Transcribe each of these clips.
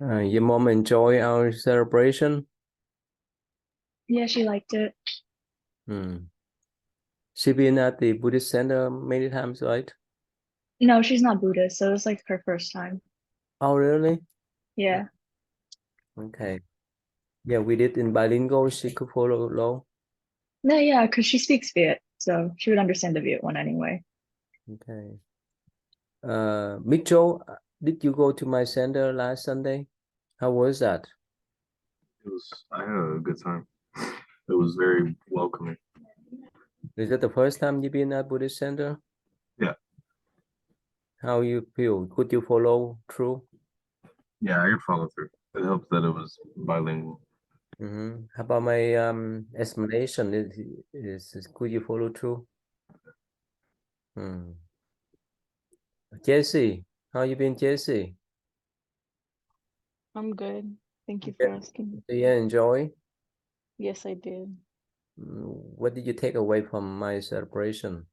Your mom enjoy our celebration? Yeah, she liked it. Hmm. She been at the Buddhist center many times, right? No, she's not Buddhist, so it was like her first time. Oh, really? Yeah. Okay. Yeah, we did in bilingual. She could follow along. No, yeah, because she speaks Viet, so she would understand the Viet one anyway. Okay. Mitchell, did you go to my center last Sunday? How was that? I had a good time. It was very welcoming. Is that the first time you've been at Buddhist center? Yeah, How you feel? Could you follow through? yeah, I could follow through. It helped that it was bilingual. How about my explanation? Could you follow through? Hmm. Jesse, how you been, Jesse? I'm good. Thank you for asking. Do you enjoy? Yes, I did. What did you take away from my celebration?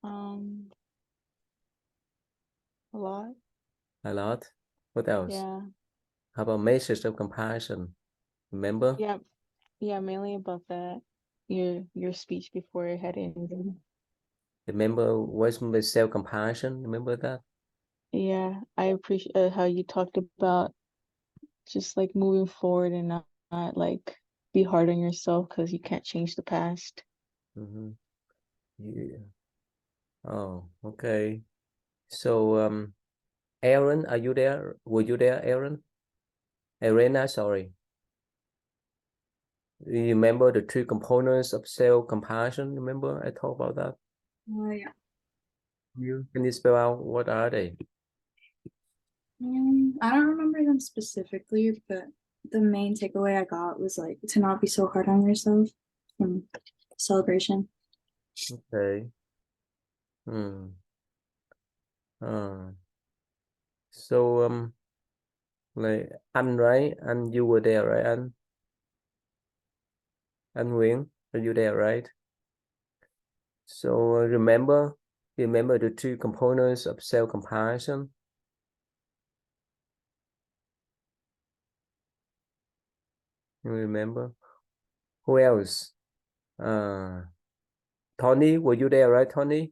Um, a lot. A lot. What else? Yeah. How about message of compassion? Remember? Yeah. Yeah, mainly about that. Your speech before it had ended. Remember what's the self-compassion? Remember that? Yeah, I appreciate how you talked about just like moving forward and not like be hard on yourself because you can't change the past. Mm-hmm. Yeah. Oh, okay. So, Aaron, are you there? Were you there, Aaron? Arena, sorry. You remember the three components of self-compassion? Remember I talked about that? Yeah. Can you spell out what are they? I don't remember them specifically, but the main takeaway I got was like to not be so hard on yourself from celebration. Okay. Hmm. So like anh, right? And you were there, right? Anh Nguyễn, are you there, right? So remember the two components of self-compassion. You remember? Who else? Tony, were you there, right, Tony?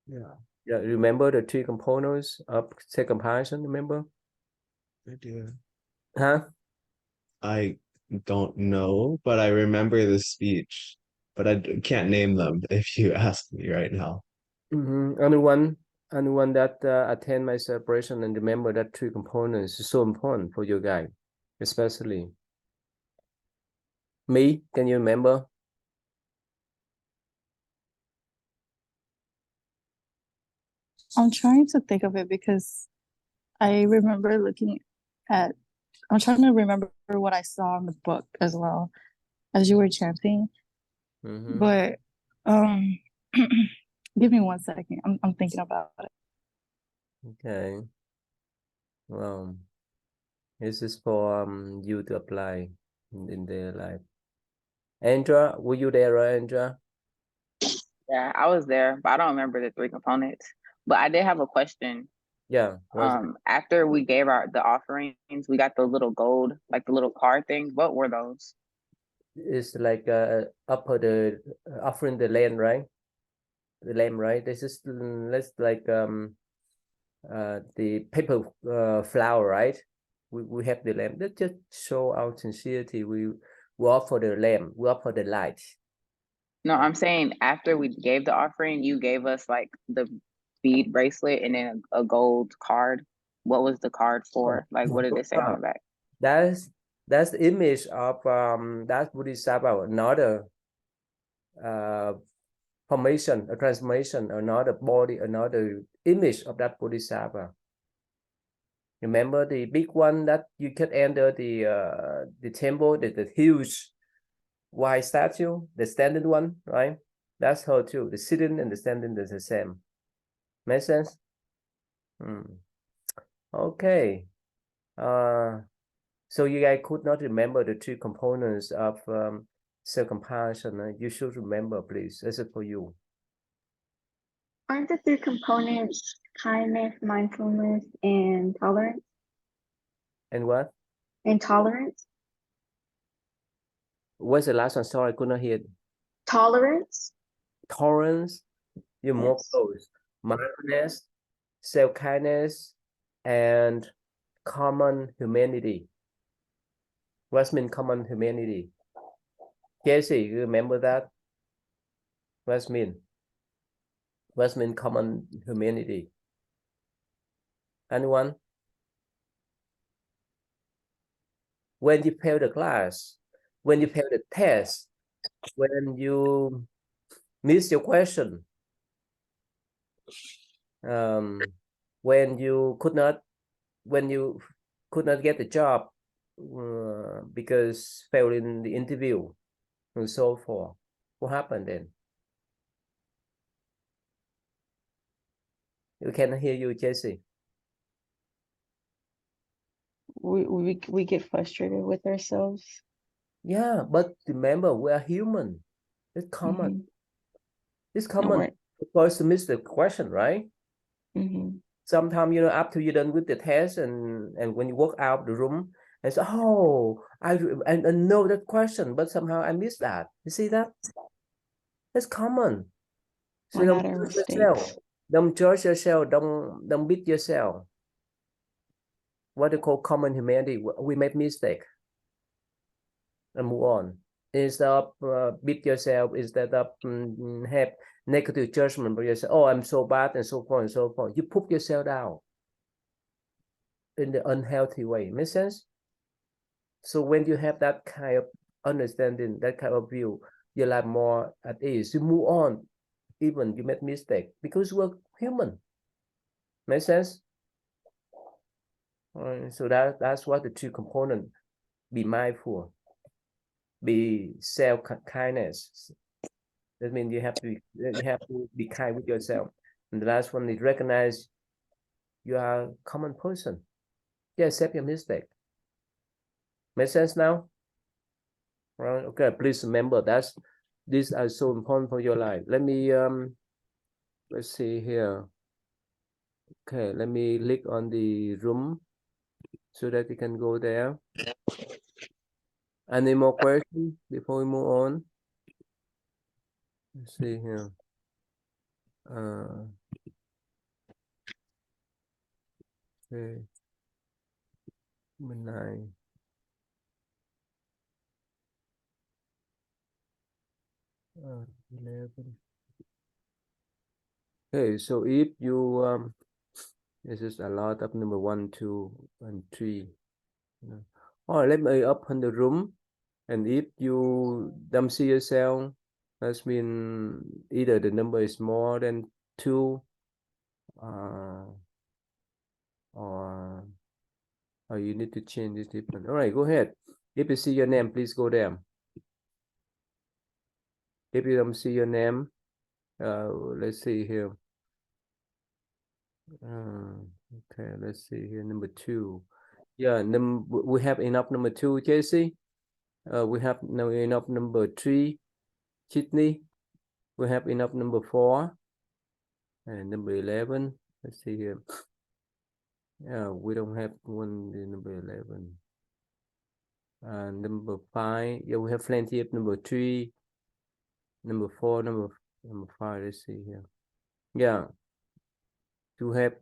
Yeah, Yeah, remember the two components of self-compassion, remember? I do. Huh? I don't know, but I remember the speech, but can't name them if you ask me right now. Anyone that attend my celebration and remember that two components is so important for you guys, especially me. Can you remember? I'm trying to think of it because I remember looking at, I'm trying to remember what I saw in the book as well as you were chanting. But um give me 1 second. I'm thinking about it. Okay. Well, this is for you to apply in their life. Andra, were you there, right, Andra? Yeah, I was there, but I don't remember the three components. But I did have a question. Yeah. After we gave the offerings, we got the little gold, like the little card things. What were those? It's like upper the offering the land, right? The lamb, right? This is let's like the paper flower, right? We have the lamb. That just show our sincerity. We offer the lamb. We offer the light. No, I'm saying after we gave the offering, you gave us like the bead bracelet and then a gold card. What was the card for? Like, what did it say on the back? That's the image of that Bodhisattva, another formation, a transformation, another body, another image of that Bodhisattva. Remember the big one that you can enter the temple, the huge white statue, the standing one, right? That's her too. The sitting and the standing is the same. Make sense? Okay. So you guys could not remember the two components of self-compassion. You should remember, please. This is for you. Aren't the three components kindness, mindfulness, and tolerance? And what? And tolerance? What's the last one? Sorry, I could not hear. Tolerance? Tolerance. You're more Yes. close. Mindfulness, self-kindness, and common humanity. What's mean common humanity? Jesse, you remember that? What's mean? What's mean common humanity? Anyone? When you fail the class, when you fail the test, when you miss your question, when you could not get the job because failed in the interview and so forth, what happened then? We can hear you, Jesse. We get frustrated with ourselves. Yeah, but remember, we are human. It's common. Mhm. It's And common for us to miss the question, right? Mhm. Sometimes, after you're done with the test and when you walk out the room and say, oh, I know that question, but somehow I missed that. You see that? It's common. So We're don't not our judge yourself. mistakes. Don't judge yourself. Don't beat yourself. What they call common humanity. We make mistake and move on. Instead of beat yourself, instead of have negative judgment of yourself. Oh, I'm so bad and so forth and so forth. You put yourself down in the unhealthy way. Make sense? So when you have that kind of understanding, that kind of view, your life more at ease. You move on, even you make mistake because we're human. Make sense? So that's what the two components. Be mindful, be self-kindness. That means you have to be kind with yourself. And the last one is recognize you are a common person. You accept your mistake. Make sense now? Right? Okay, please remember these are so important for your life. Let me let's see here. Okay, let me click on the room so that you can go there. Any more questions before we move on? Let's see here. Okay. Number 9. Uh, 11. Okay, so if you this is a lot of number 1, 2, and 3. All right, let me open the room, and if you don't see yourself, that means either the number is more than 2, or you need to change this different. All right, go ahead. If you see your name, please go there. If you don't see your name, let's see here. Okay, let's see here. Number 2. Yeah, we have enough number 2, Jesse. We have now enough number 3, Sydney. We have enough number 4 and number 11. Let's see here. Yeah, we don't have one number 11. Number 5. Yeah, we have plenty of number 3, number 4, number 5. Let's see here. Yeah. To have,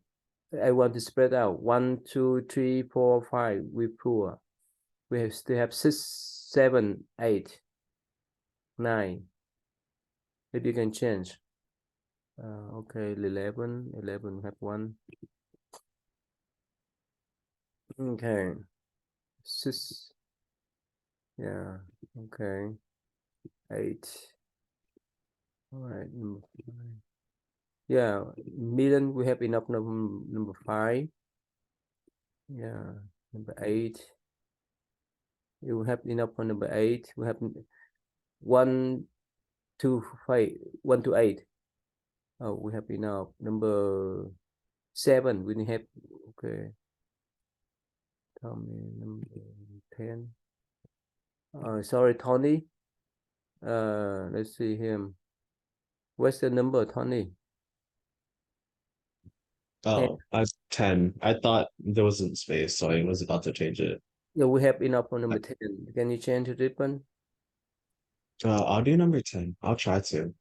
I want to spread out 1, 2, 3, 4, 5. We poor. We still have 6, 7, 8, 9. If you can change. Okay, 11 have 1. Okay. 6. Yeah. Okay. 8. All right. Number 5. Yeah. Million, we have enough number 5. Yeah. Number 8. You have enough for number 8. We have 1 to 5. 1 to 8. Oh, we have enough. Number 7. We have. Okay. Tell me number 10. Sorry, Tony. Let's see him. What's the number, Tony? Oh, I 10. I thought there wasn't space, so I was about to change it. Yeah, we have enough for number 10. Can you change to this one? I'll do number 10. I'll try to.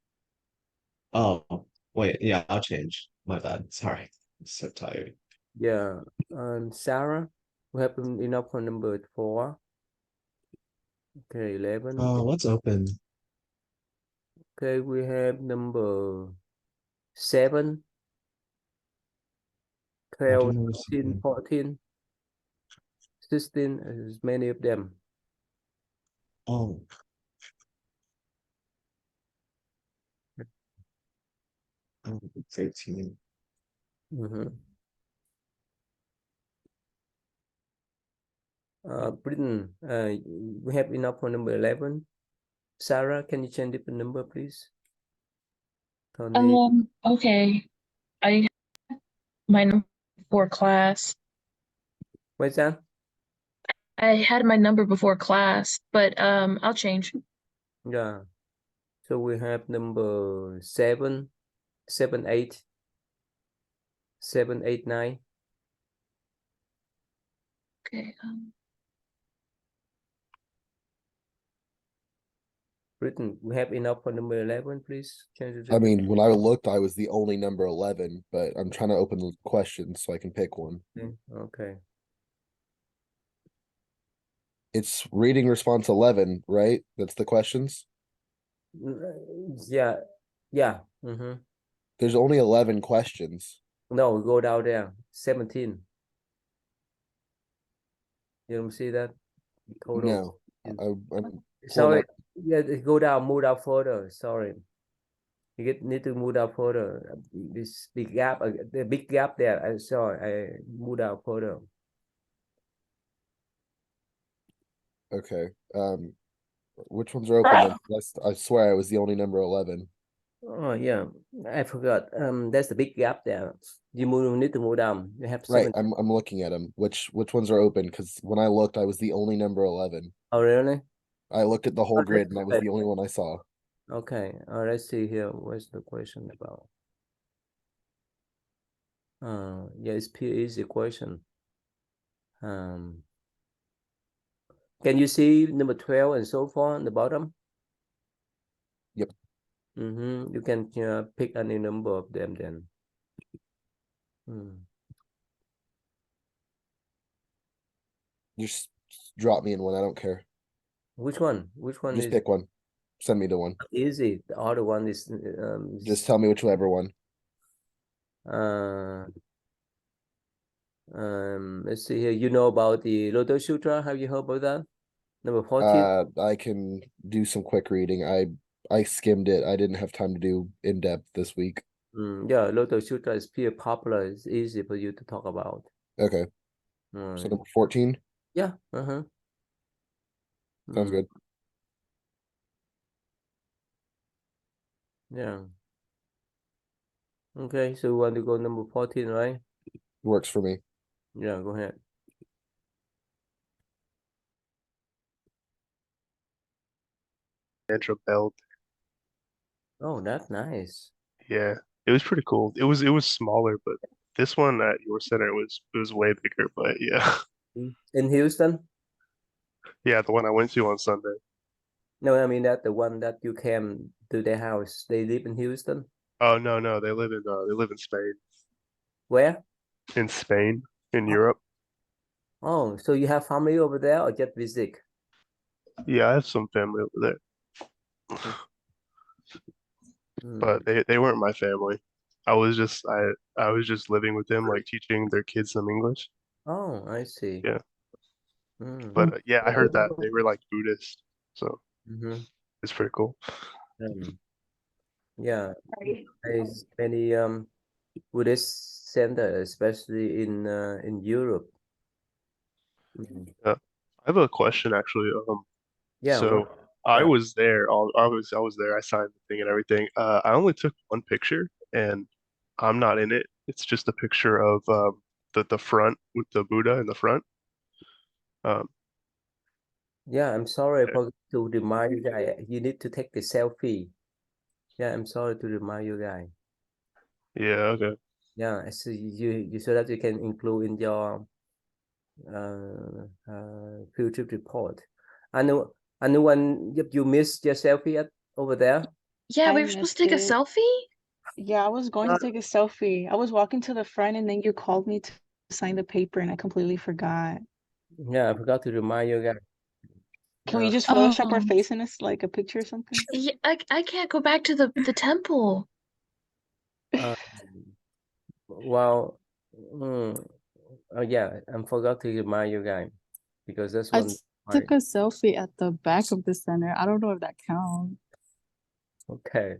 Oh, wait, yeah, I'll change. My bad. Sorry. I'm so tired. Yeah. Sarah, we have enough for number 4. Okay, 11. Oh, what's open? Okay, we have number 7, I do 12, number 13, 7. 14, 16, as many of them. Oh. Oh, 13. Mhm. Britain, we have enough for number 11. Sarah, can you change different number, please? Tony, Okay. I my number before class. what's that? I had my number before class, but I'll change. Yeah. So we have number 7, 7, 8, 7, 8, 9. Okay. Britain, we have enough for number 11, please. Change I mean, when I looked, I was the only number 11, but I'm trying to open the questions so I can pick one. Okay. It's reading response 11, right? That's the questions. Yeah. Yeah. Mm-hmm. There's only 11 questions. No, we go down there. 17. You don't see that? Total. No, I'm Sorry. Yeah, go down, move down further. Sorry. You need to move down further. This big gap, the big gap there. I saw. I move down further. okay. Which ones are open then? I swear I was the only number 11. Oh yeah, I forgot. There's the big gap there. You need to move down. You have Right, 7. I'm looking at them. Which ones are open? Because when I looked, I was the only number 11. Oh really? I looked at the whole Okay. grid and I was the only one I saw. Okay. Let's see here. What's the question about? Yeah, it's pretty easy question. Can you see number 12 and so far on the bottom? Yep. Mm-hmm. You can pick any number of them then. Just drop me in one. I don't care. Which one? Which one Just is pick one. Send me to one. easy? The other one is Just tell me whichever one. let's see here. You know about the Lotus Sutra? Have you heard about that? Number 14? I can do some quick reading. I skimmed it. I didn't have time to do in depth this week. Yeah, Lotus Sutra is pretty popular. It's easy for you to talk about. Okay. So number 14? Yeah. Sounds good. Yeah. Okay, so we want to go number 14, right? Works for me. Yeah, go ahead. Andrew Belt. Oh, that's nice. Yeah, it was pretty cool. It was smaller, but this one at your center was way bigger. But yeah, In Houston? yeah, the one I went to on Sunday. No, I mean that the one that you came to their house. They live in Houston? Oh no, they live in Spain. Where? In Spain, in Europe. Oh, so you have family over there or just visit? Yeah, I have some family over there, but they weren't my family. I was just living with them, like teaching their kids some English. Oh, I see. Yeah. But yeah, I heard that they were like Buddhist, so it's pretty cool. Yeah, there's many Buddhist center, especially in Europe. Yeah. I have a question actually. Yeah. So I was there. I was there. I signed the thing and everything. I only took one picture, and I'm not in it. It's just a picture of the front with the Buddha in the front. Yeah, I'm sorry to remind you guys. You need to take the selfie. Yeah, I'm sorry to remind you guys. Yeah. Okay. Yeah, so you so that you can include in your field trip report. Anyone, if you missed your selfie over there? Yeah, I we were supposed to take a missed it. selfie? Yeah, I was going to take a selfie. I was walking to the front and then you called me to sign the paper and I completely forgot. Yeah, I forgot to remind you guys. Can we Yeah. just Photoshop our face in this like a picture or something? Yeah, I can't go back to the temple. Well, yeah, I forgot to remind you guys because that's I one. took a selfie at the back of the center. I don't know if that counts. Okay.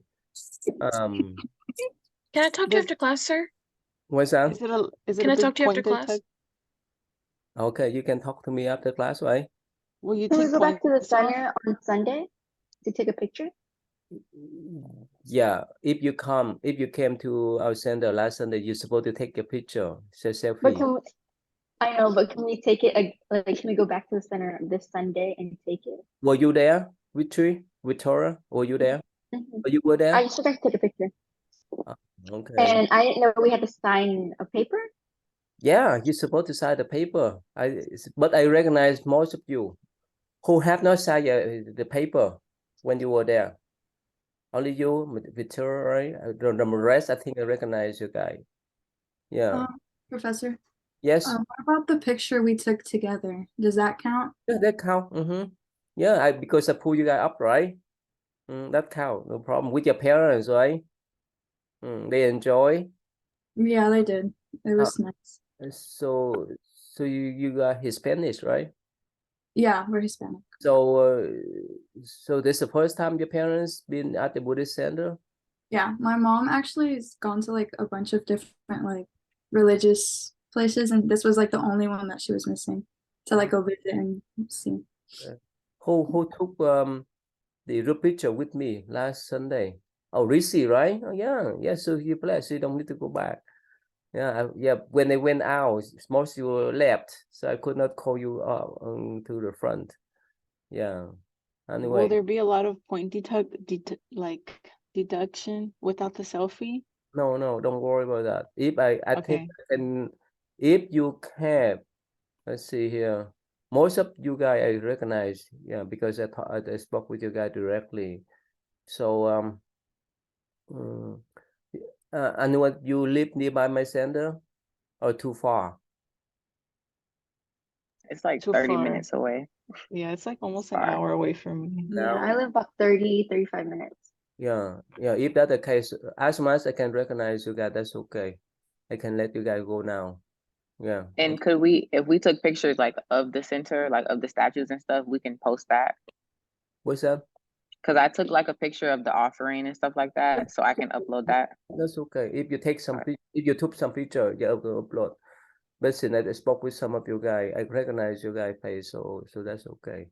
Can I talk to you Does- after class, sir? What's that? Is it Can a I big talk to you after pointed class? tug? Okay, you can talk to me after class, right? Will you Can we take go back to the points off? center on Sunday to take a picture? Yeah, if you came to our center last Sunday, you're supposed to take a picture, say But selfie. I know, but can we take it, like, can we go back to the center this Sunday and take it? Were you there, Victoria? Were you there? Mhm. Or you were there? I just forgot to take a picture. Okay. And I didn't know we had to sign a paper. Yeah, you're supposed to sign the paper. But I recognize most of you who have not signed the paper when you were there. Only you, Victoria, right? The rest, I think I recognize you guys. Yeah. Professor, Yes. what about the picture we took together? Does that count? Yeah, that count. Yeah, because I pull you guys up, right? That count, no problem. With your parents, right? They enjoy. Yeah, they did. It was nice. So you got Hispanic, right? Yeah, we're Hispanic. So this is the first time your parents been at the Buddhist center? Yeah, my mom actually has gone to like a bunch of different like religious places, and this was like the only one that she was missing to like go visit and see. Who took the group picture with me last Sunday? Oh, Risi, right? Oh yeah. So you blessed. So you don't need to go back. Yeah. When they went out, most you left, so I could not call you up to the front. Yeah. Anyway. Will there be a lot of point deduction without the selfie? No, don't worry about that. If I think Okay. if you have, let's see here, most of you guys I recognize, yeah, because I spoke with you guys directly. So and what you live nearby my center or too far? It's like Too 30 far. minutes away. Yeah, it's like almost an Far. hour away from me. Yeah, I live about 35 minutes. Yeah. If that's the case, as much as I can recognize you guys, that's okay. I can let you guys go now. Yeah. And could we, if we took pictures like of the center, like of the statues and stuff, we can post that? What's that? Because I took like a picture of the offering and stuff like that, so I can upload that. That's okay. If you take some, if you took some picture, you upload. But since I spoke with some of you guys, I recognize you guys' face, so that's okay.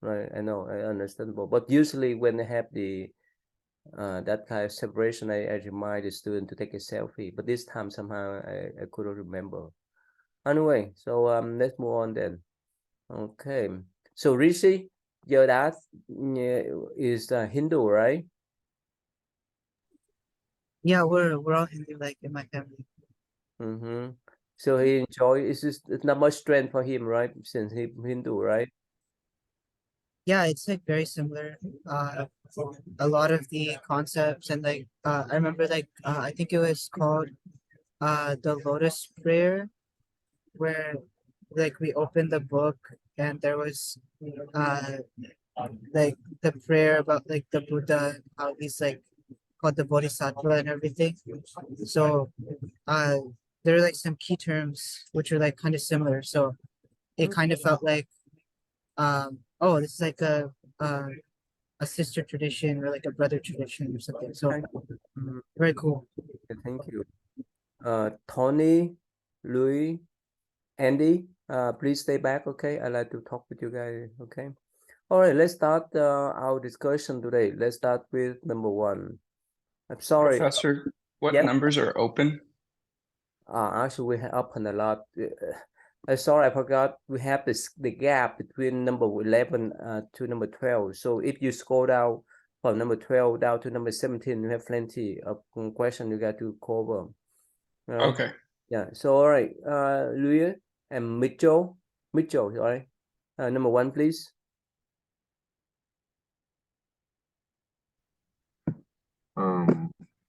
Right? I know, I understandable. But usually when they have the that kind of separation, I remind the student to take a selfie. But this time somehow I couldn't remember. Anyway, so let's move on then. Okay. So Rishi, your dad is Hindu, right? Yeah, we're all Hindu, like in my family. So he enjoys. It's not much strength for him, right? Since he Hindu, right? Yeah, it's like very similar. A lot of the concepts and like I remember like I think it was called the Lotus Prayer, where like we opened the book and there was like the prayer about like the Buddha, how he's like called the Bodhisattva and everything. So there are like some key terms which are like kind of similar. So it kind of felt like oh, this is like a sister tradition or like a brother tradition or something. So very cool. Thank you. Tony, Louis, Andy, please stay back, okay? I'd like to talk with you guys, okay? All right, let's start our discussion today. Let's start with number 1. I'm sorry. Professor, what Yes? numbers are open? Actually, we have opened a lot. Sorry, I forgot. We have the gap between number 11 to number 12. So if you scroll down from number 12 down to number 17, you have plenty of questions you got to cover. All right. Okay. Yeah. So all right, Louis and Mitchell. Sorry. Number 1, please.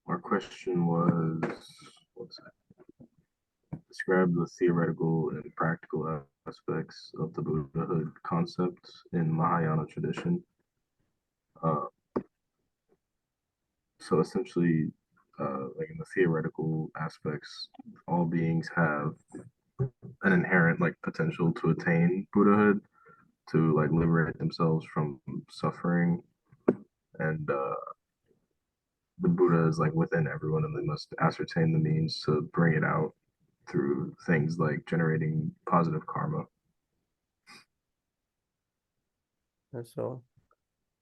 Our question was, what's that? Describe the theoretical and practical aspects of the Buddhahood concept in Mahayana tradition. So essentially, like in the theoretical aspects, all beings have an inherent like potential to attain Buddhahood, to like liberate themselves from suffering, and the Buddha is like within everyone, and they must ascertain the means to bring it out through things like generating positive karma. That's all.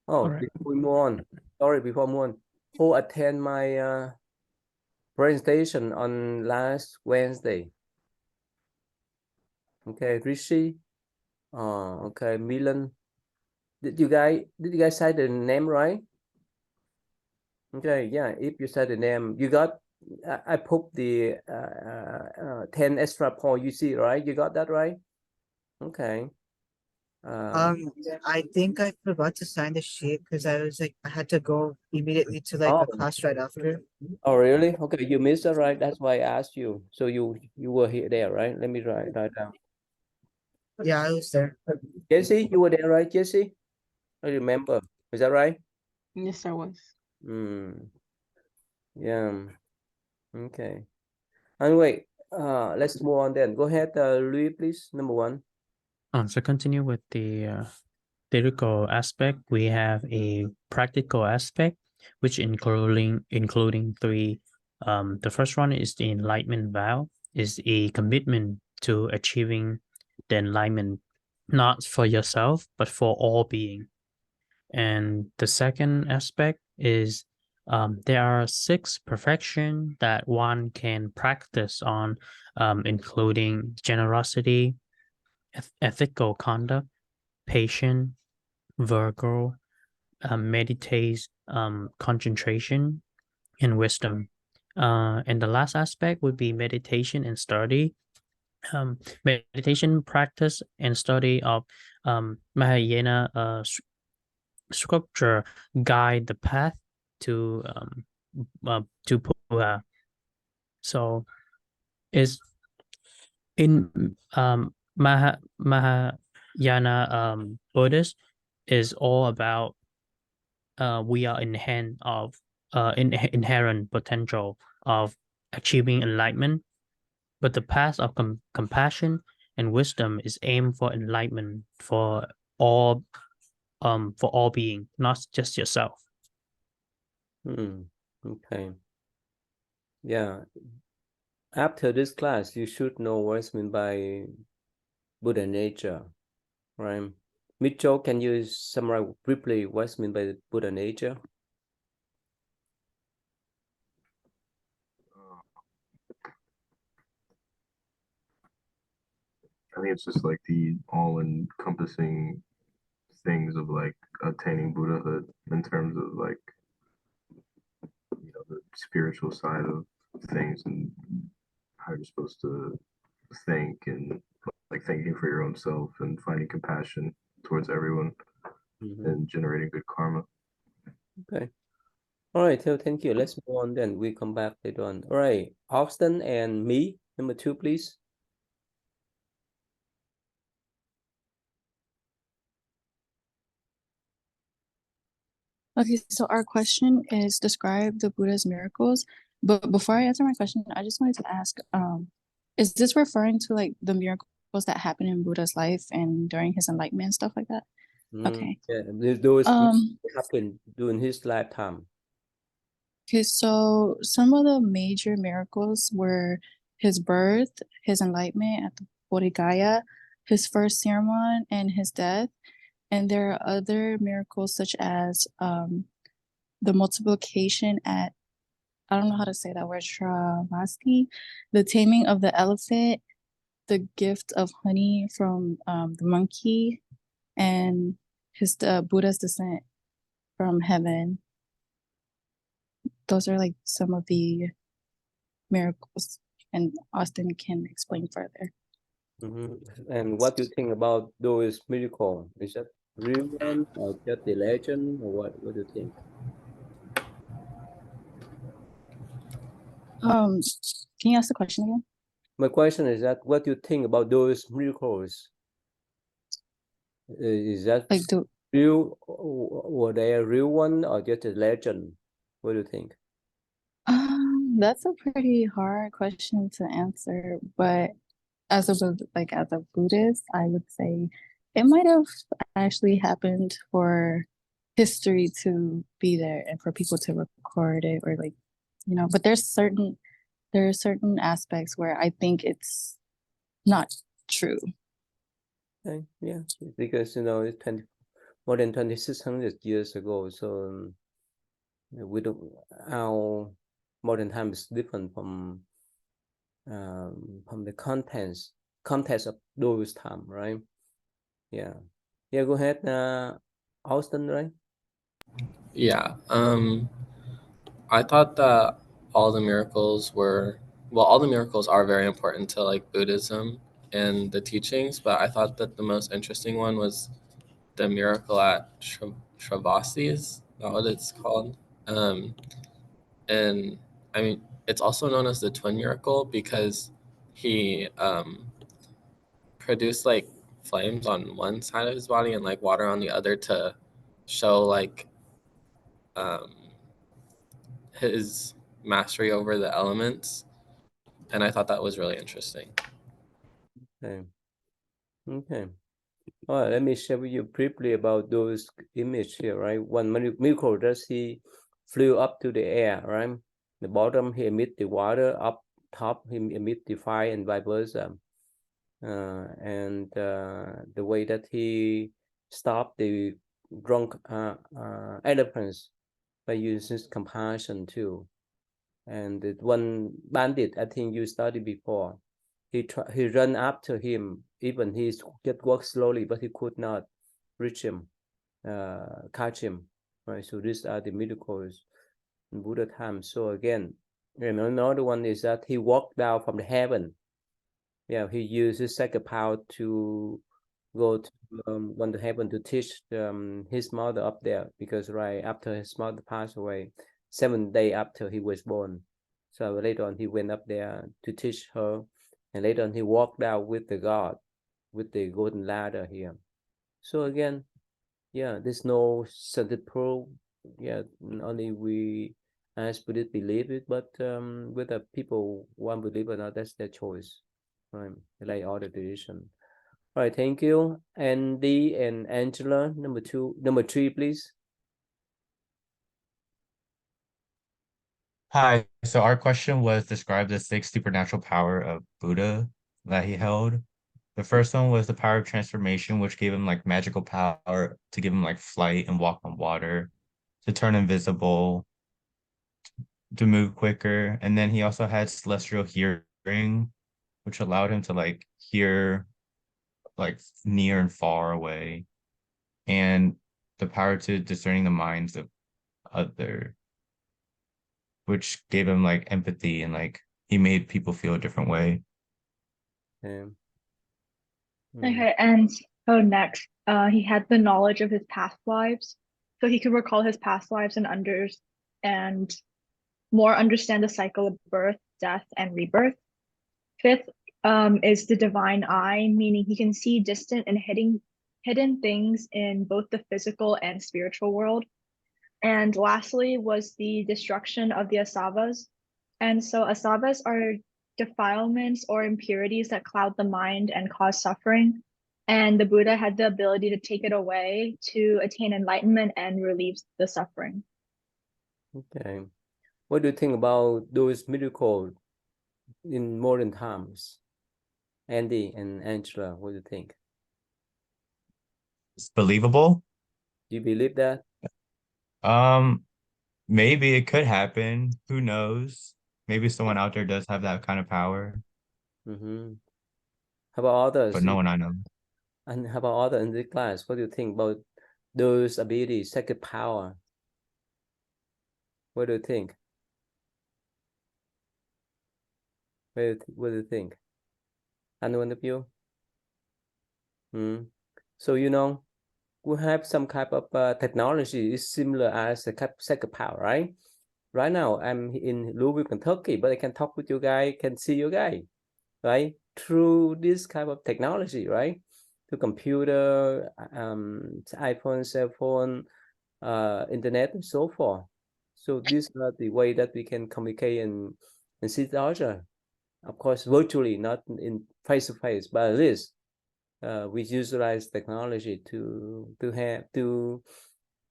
Oh, right. before we move on, sorry, before we move on, who attend my presentation on last Wednesday? Okay, Rishi. Okay, Milan. Did you guys say the name right? Okay, yeah. If you say the name, you got. I put the 10 extra point. You see, right? You got that right? Okay. I think I forgot to sign the sheet because I was like I had to go immediately to like Oh. a class right after. Oh, really? Okay, you missed it, right? That's why I asked you. So you were here there, right? Let me write down. Yeah, I was there. Jesse, you were there, right, Jesse? I remember. Is that right? Yes, I was. Yeah. Okay. Anyway, let's move on then. Go ahead, Louis, please. Number 1. So continue with the theoretical aspect. We have a practical aspect, which including 3. The first one is the enlightenment vow, is a commitment to achieving the enlightenment, not for yourself, but for all being. And the second aspect is there are 6 perfection that one can practice on, including generosity, ethical conduct, patience, virgo, meditate, concentration, and wisdom. And the last aspect would be meditation and study. Meditation practice and study of Mahayana sculpture guide the path to Buddha. So is in Mahayana Buddhist is all about we are in the hand of inherent potential of achieving enlightenment, but the path of compassion and wisdom is aimed for enlightenment for all being, not just yourself. Okay. Yeah. After this class, you should know what's meant by Buddha nature, right? Mitchell, can you summarize briefly what's meant by Buddha nature? I think it's just like the all-encompassing things of like attaining Buddhahood in terms of like, you know, the spiritual side of things and how you're supposed to think, and like thinking for your own self and finding compassion towards everyone and generating good karma. Okay. All right, so thank you. Let's move on then. We come back later on. All right, Austin and me, number 2, please. Okay, so our question is describe the Buddha's miracles. But before I answer my question, I just wanted to ask, is this referring to like the miracles that happened in Buddha's life and during his enlightenment and stuff like that? Okay. Yeah, those happened during his lifetime. Okay, so some of the major miracles were his birth, his enlightenment at the Bodh Gaya, his first sermon, and his death. And there are other miracles such as the multiplication at, I don't know how to say that word, Shravasti, the taming of the elephant, the gift of honey from the monkey, and his Buddha's descent from heaven. Those are like some of the miracles and Austin can explain further. And what do you think about those miracles? Is that real one or just the legend, or what? What do you think? Can you ask the question again? My question is that what do you think about those miracles? Is that Like, real? Were they a real one or just a legend? What do you think? That's a pretty hard question to answer, but as a Buddhist, I would say it might have actually happened for history to be there and for people to record it, or like, you know, but there are certain aspects where I think it's not true. Okay, yeah, because it's more than 2,600 years ago, so we don't our modern time is different from the context of those time, right? Yeah, go ahead, Austin, right? Yeah, I thought that all the miracles are very important to like Buddhism and the teachings, but I thought that the most interesting one was the miracle at Travasi, is that what it's called? And I mean, it's also known as the twin miracle because he produced like flames on one side of his body and like water on the other to show like his mastery over the elements, and I thought that was really interesting. Okay. All right, let me share with you briefly about those images here, right? One miracle that he flew up to the air, right? The bottom he emit the water, up top he emit the fire, and vice versa. And the way that he stopped the drunk elephants by using compassion too. And the one bandit, I think you studied before, he ran after him, even he just walked slowly, but he could not reach him, catch him, right? So these are the miracles in Buddha time. So again, another one is that he walked down from the heaven. Yeah, he used his second power to go to went to heaven to teach his mother up there, because right after his mother passed away, 7 days after he was born. So later on he went up there to teach her, and later on he walked out with the God, with the golden ladder here. So again, yeah, there's no certain proof. Yeah, only we as Buddhists believe it, but whether people want to believe or not, that's their choice. Right, like all the tradition. All right, thank you. Andy and Angela, number 3, please. Hi, so our question was describe the 6 supernatural power of Buddha that he held. The first one was the power of transformation, which gave him like magical power to give him like flight and walk on water, to turn invisible, to move quicker. And then he also had celestial hearing, which allowed him to like hear like near and far away, and the power to discerning the minds of other, which gave him like empathy, and like he made people feel a different way. Okay, and so next, he had the knowledge of his past lives, so he could recall his past lives and more understand the cycle of birth, death, and rebirth. Fifth, is the divine eye, meaning he can see distant and hidden things in both the physical and spiritual world. And lastly was the destruction of the asavas. And so asavas are defilements or impurities that cloud the mind and cause suffering. And the Buddha had the ability to take it away to attain enlightenment and relieve the suffering. Okay. What do you think about those miracles in modern times? Andy and Angela, what do you think? It's believable. Do you believe that? Maybe it could happen. Who knows? Maybe someone out there does have that kind of power. How about others? But no one I know. And how about others in the class? What do you think about those abilities, second power? What do you think? What do you think? And one of you? So you know, we have some type of technology is similar as the second power, right? Right now I'm in Louisville, Kentucky, but I can talk with you guys, can see you guys, right? Through this kind of technology, right? To computer, iPhone, cell phone, internet, and so forth. So these are the way that we can communicate and see each other. Of course, virtually, not in face to face, but at least we utilize technology to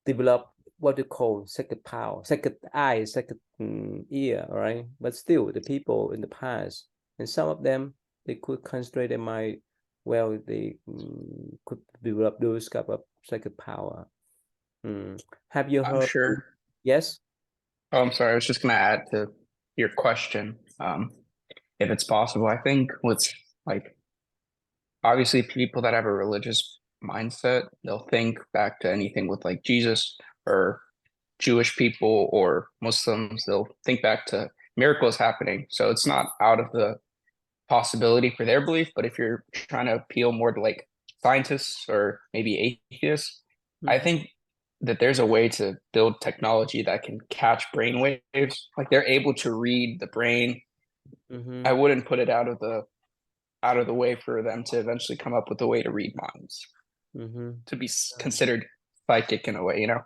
develop what you call second power, second eye, second ear, right? But still, the people in the past, and some of them, they could concentrate their mind. Well, they could develop those kind of second power. Have you I'm heard? sure. Yes. Oh, I'm sorry. I was just going to add to your question. If it's possible, I think what's like, obviously people that have a religious mindset, they'll think back to anything with like Jesus, or Jewish people or Muslims, they'll think back to miracles happening. So it's not out of the possibility for their belief, but if you're trying to appeal more to like scientists or maybe atheists, I think that there's a way to build technology that can catch brain waves. Like they're able to read the brain. I wouldn't put it out of the way for them to eventually come up with a way to read minds, to be considered psychic in a way, you know?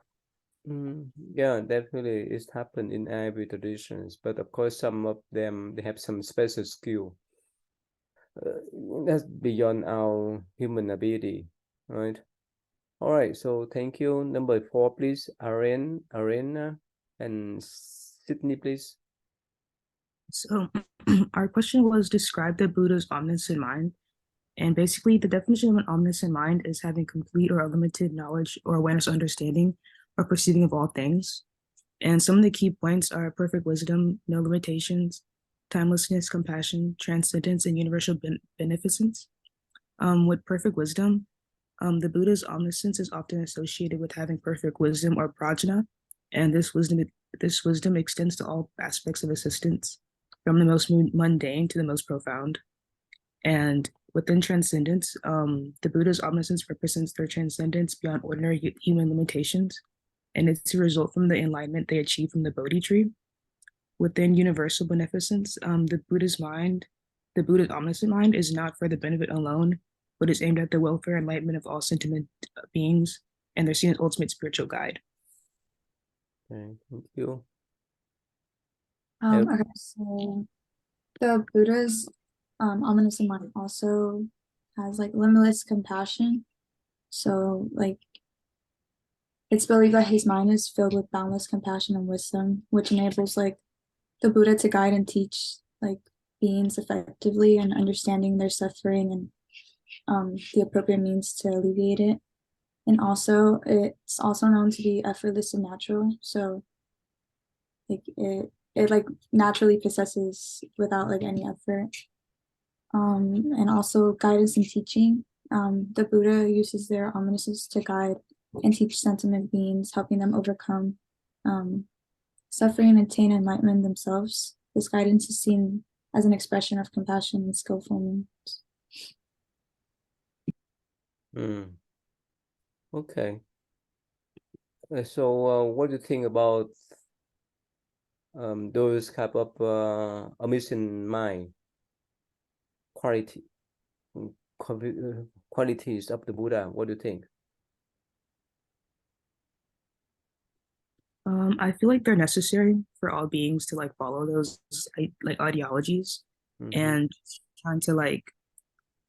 Yeah, definitely, it's happened in every traditions, but of course, some of them, they have some special skill. That's beyond our human ability, right? All right, so thank you. Number 4, please. Arena, and Sydney, please. So our question was, describe the Buddha's omniscient mind. And basically the definition of an omniscient mind is having complete or unlimited knowledge or awareness, understanding, or perceiving of all things. And some of the key points are perfect wisdom, no limitations, timelessness, compassion, transcendence, and universal beneficence. With perfect wisdom, the Buddha's omniscience is often associated with having perfect wisdom or prajna, and this wisdom extends to all aspects of existence, from the most mundane to the most profound. And within transcendence, the Buddha's omniscience represents their transcendence beyond ordinary human limitations, and it's a result from the enlightenment they achieve from the Bodhi tree. Within universal beneficence, the Buddha's omniscient mind is not for the benefit alone, but is aimed at the welfare and enlightenment of all sentient beings, and they're seen as ultimate spiritual guide. Okay, thank you. Okay, so the Buddha's omniscient mind also has like limitless compassion. So like it's believed that his mind is filled with boundless compassion and wisdom, which enables like the Buddha to guide and teach like beings effectively and understanding their suffering and the appropriate means to alleviate it. And also it's also known to be effortless and natural. So like it like naturally possesses without like any effort. And also guidance and teaching. The Buddha uses their omniscience to guide and teach sentient beings, helping them overcome suffering and attain enlightenment themselves. This guidance is seen as an expression of compassion and skillful means. Okay. So what do you think about those type of omniscient mind qualities of the Buddha? What do you think? I feel like they're necessary for all beings to like follow those like ideologies and trying to like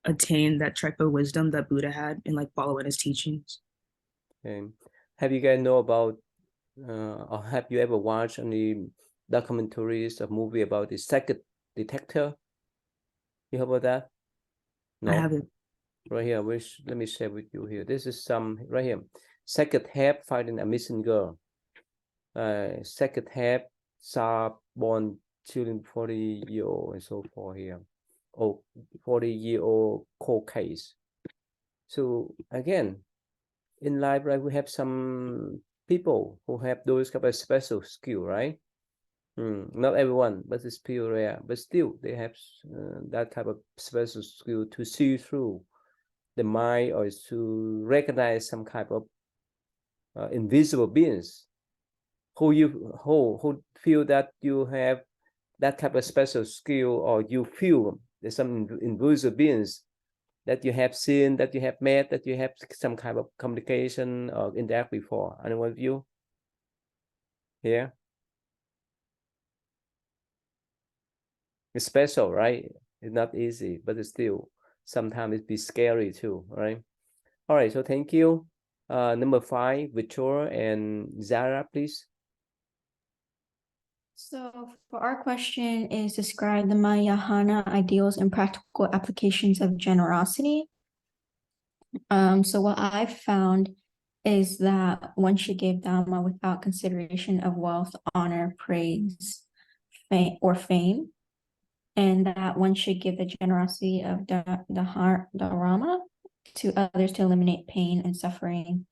attain that type of wisdom that Buddha had and like follow in his teachings. Okay. Have you guys know about or have you ever watched any documentaries or movie about the second detector? You heard about that? No. I haven't. Right here, let me share with you here. This is some right here. Second half finding a missing girl. Second half saw born children 40-year-old and so forth here. 40-year-old cold case. So again, in life, right, we have some people who have those kind of special skill, right? Not everyone, but it's still rare. But still, they have that type of special skill to see through the mind or to recognize some kind of invisible beings who feel that you have that type of special skill, or you feel there's some invisible beings that you have seen, that you have met, that you have some kind of communication or interact before. Anyone of you? Yeah. It's special, right? It's not easy, but it's still sometimes it be scary too, right? All right, so thank you. Number 5, Victoria and Zara, please. So for our question is describe the Mahayana ideals and practical applications of generosity. So what I found is that one should give Dhamma without consideration of wealth, honor, praise, fame, and that one should give the generosity of Dharma to others to eliminate pain and suffering,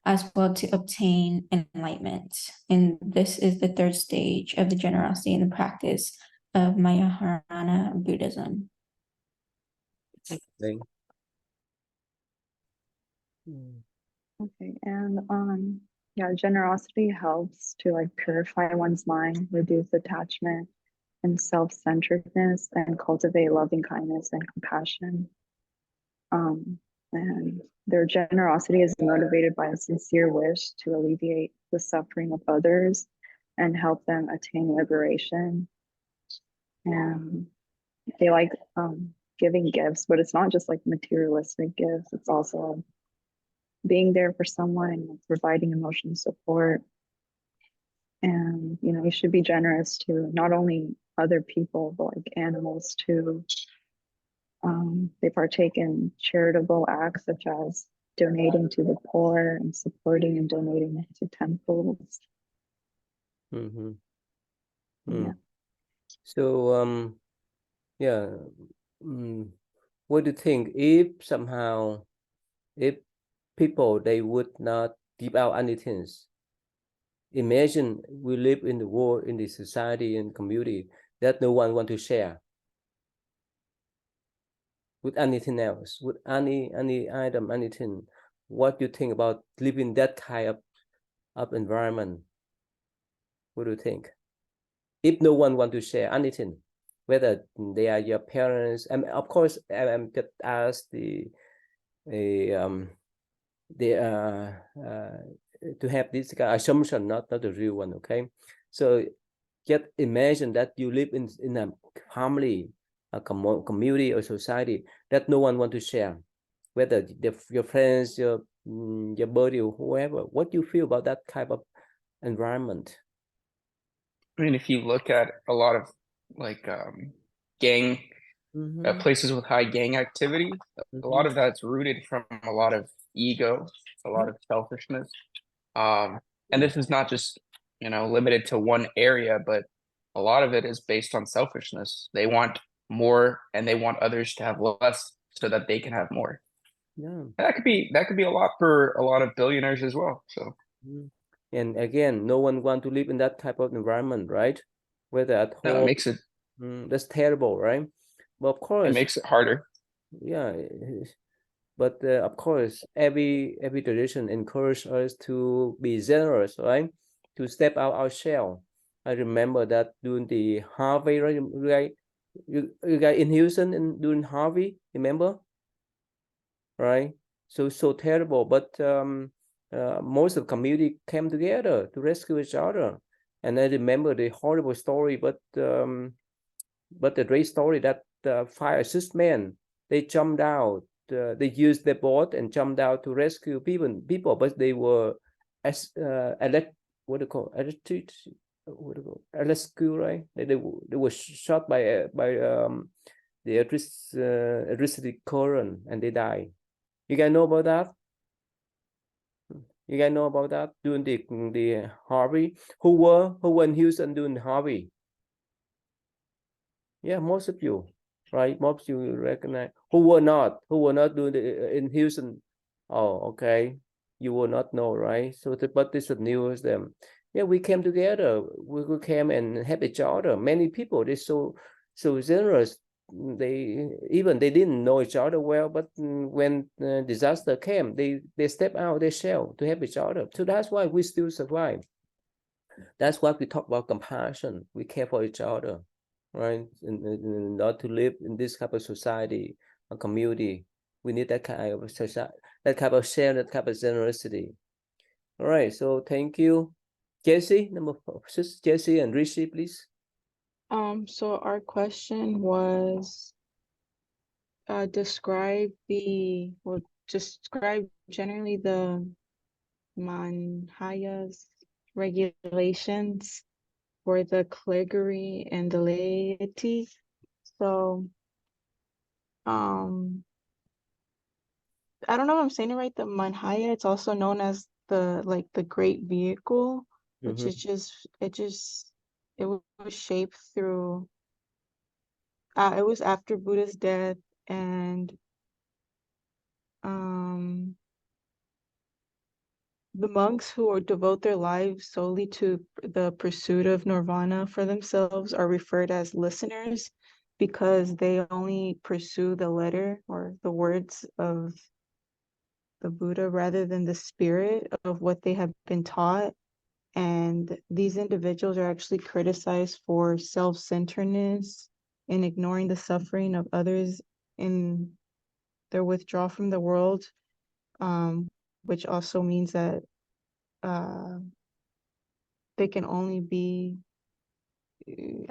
as well to obtain enlightenment. And this is the third stage of the generosity in the practice of Mahayana Buddhism. Okay, and yeah, generosity helps to like purify one's mind, reduce attachment and self-centeredness, and cultivate loving kindness and compassion. And their generosity is motivated by a sincere wish to alleviate the suffering of others and help them attain liberation. And they like giving gifts, but it's not just like materialistic gifts, it's also being there for someone and providing emotional support. And you know, you should be generous to not only other people, but like animals too. They partake in charitable acts such as donating to the poor and supporting and donating to temples. Yeah. So yeah, what do you think if somehow if people they would not give out anything? Imagine we live in the world, in the society and community that no one want to share with anything else, with any item, anything. What do you think about living that kind of environment? What do you think? If no one want to share anything, whether they are your parents, and of course, I'm just ask to have this kind of assumption, not the real one, okay? So just imagine that you live in a family, a community or society that no one want to share, whether your friends, your buddy or whoever. What do you feel about that type of environment? I mean, if you look at a lot of like gang places with high gang activity, a lot of that's rooted from a lot of ego, a lot of selfishness. And this is not just, you know, limited to one area, but a lot of it is based on selfishness. They want more and they want others to have less so that they can have more. Yeah. And that could be a lot for a lot of billionaires as well. So and again, no one want to live in that type of environment, right? Whether at home, it makes it that's terrible, right? But of course, it makes it harder. Yeah, but of course, every tradition encourages us to be generous, right? To step out our shell. I remember that during the Harvey, right? You guys in Houston and during Harvey, remember? Right? So terrible, but most of the community came together to rescue each other. And I remember the horrible story, but the great story that the 5 or 6 men, they jumped out. They used their boat and jumped out to rescue people, but they were rescue, right? They were shot by the electricity current and they died. You guys know about that? You guys know about that during the Harvey? Who were in Houston during Harvey? Yeah, most of you, right? Most of you recognize. Who were not doing in Houston? Oh, okay. You will not know, right? So, but this is news them. Yeah, we came together. We came and help each other. Many people, they're so generous. They didn't know each other well, but when disaster came, they step out their shell to help each other. So that's why we still survive. That's why we talk about compassion. We care for each other, right? In order to live in this type of society, a community, we need that kind of society, that type of share, that type of generosity. All right, so thank you. Jesse, number 4, Jesse and Rishi, please. So our question was describe generally the Manhaya's regulations for the clergy and the laity. So I don't know if I'm saying it right, the Manhaya, it's also known as the great vehicle, which is it was shaped through it was after Buddha's death, and the monks who devote their lives solely to the pursuit of nirvana for themselves are referred as listeners, because they only pursue the letter or the words of the Buddha rather than the spirit of what they have been taught. And these individuals are actually criticized for self-centeredness and ignoring the suffering of others in their withdrawal from the world, which also means that they can only be,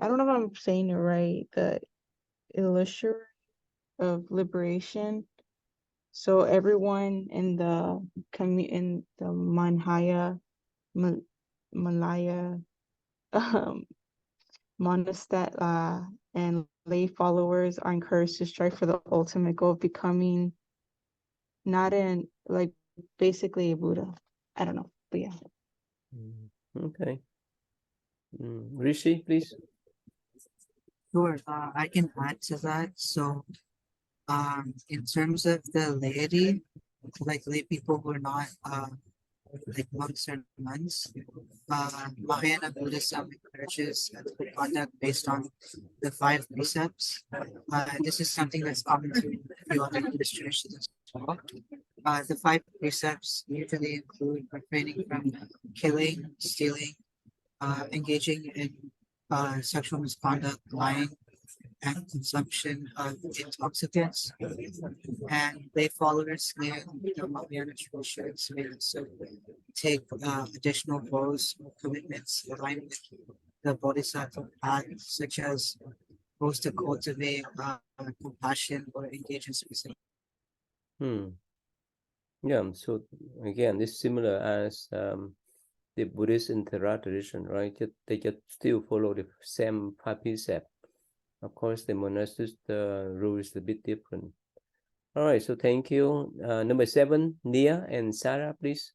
I don't know if I'm saying it right, the illusory of liberation. So everyone in the Manhaya, Malaya, monastery and lay followers are encouraged to strive for the ultimate goal of becoming basically a Buddha. I don't know, but yeah. Okay. Rishi, please. Sure, I can add to that. So, in terms of the laity, like lay people who are not like monks or nuns, Mahayana Buddhism encourages ethical conduct based on the 5 precepts. This is something that's common to a few other Buddhist traditions as well. The 5 precepts usually include refraining from killing, stealing, engaging in sexual misconduct, lying, and consumption of intoxicants. And lay followers near the Mahayana traditions may also take additional vows or commitments aligned with the Bodhisattva path, such as vows to cultivate compassion or engage in specific. Yeah, so again, it's similar as the Buddhist in Theravada tradition, right? They just still follow the same 5 precepts. Of course, the monasteries, the rule is a bit different. All right, so thank you. Number 7, Nia and Sarah, please.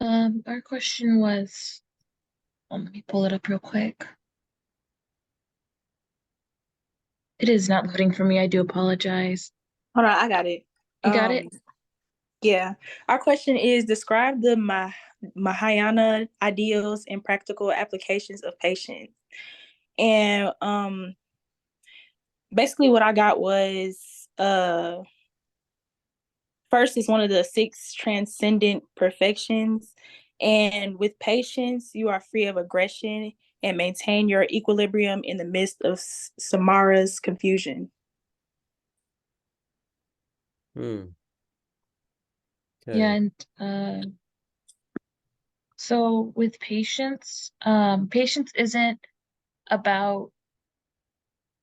Our question was, let me pull it up real quick. It is not loading for me. I do apologize. Hold on, I got it. You got it? Yeah. Our question is, describe the Mahayana ideals and practical applications of patience. And basically what I got was first is one of the 6 transcendent perfections. And with patience, you are free of aggression and maintain your equilibrium in the midst of Samara's confusion. Okay. Yeah, and so with patience, patience isn't about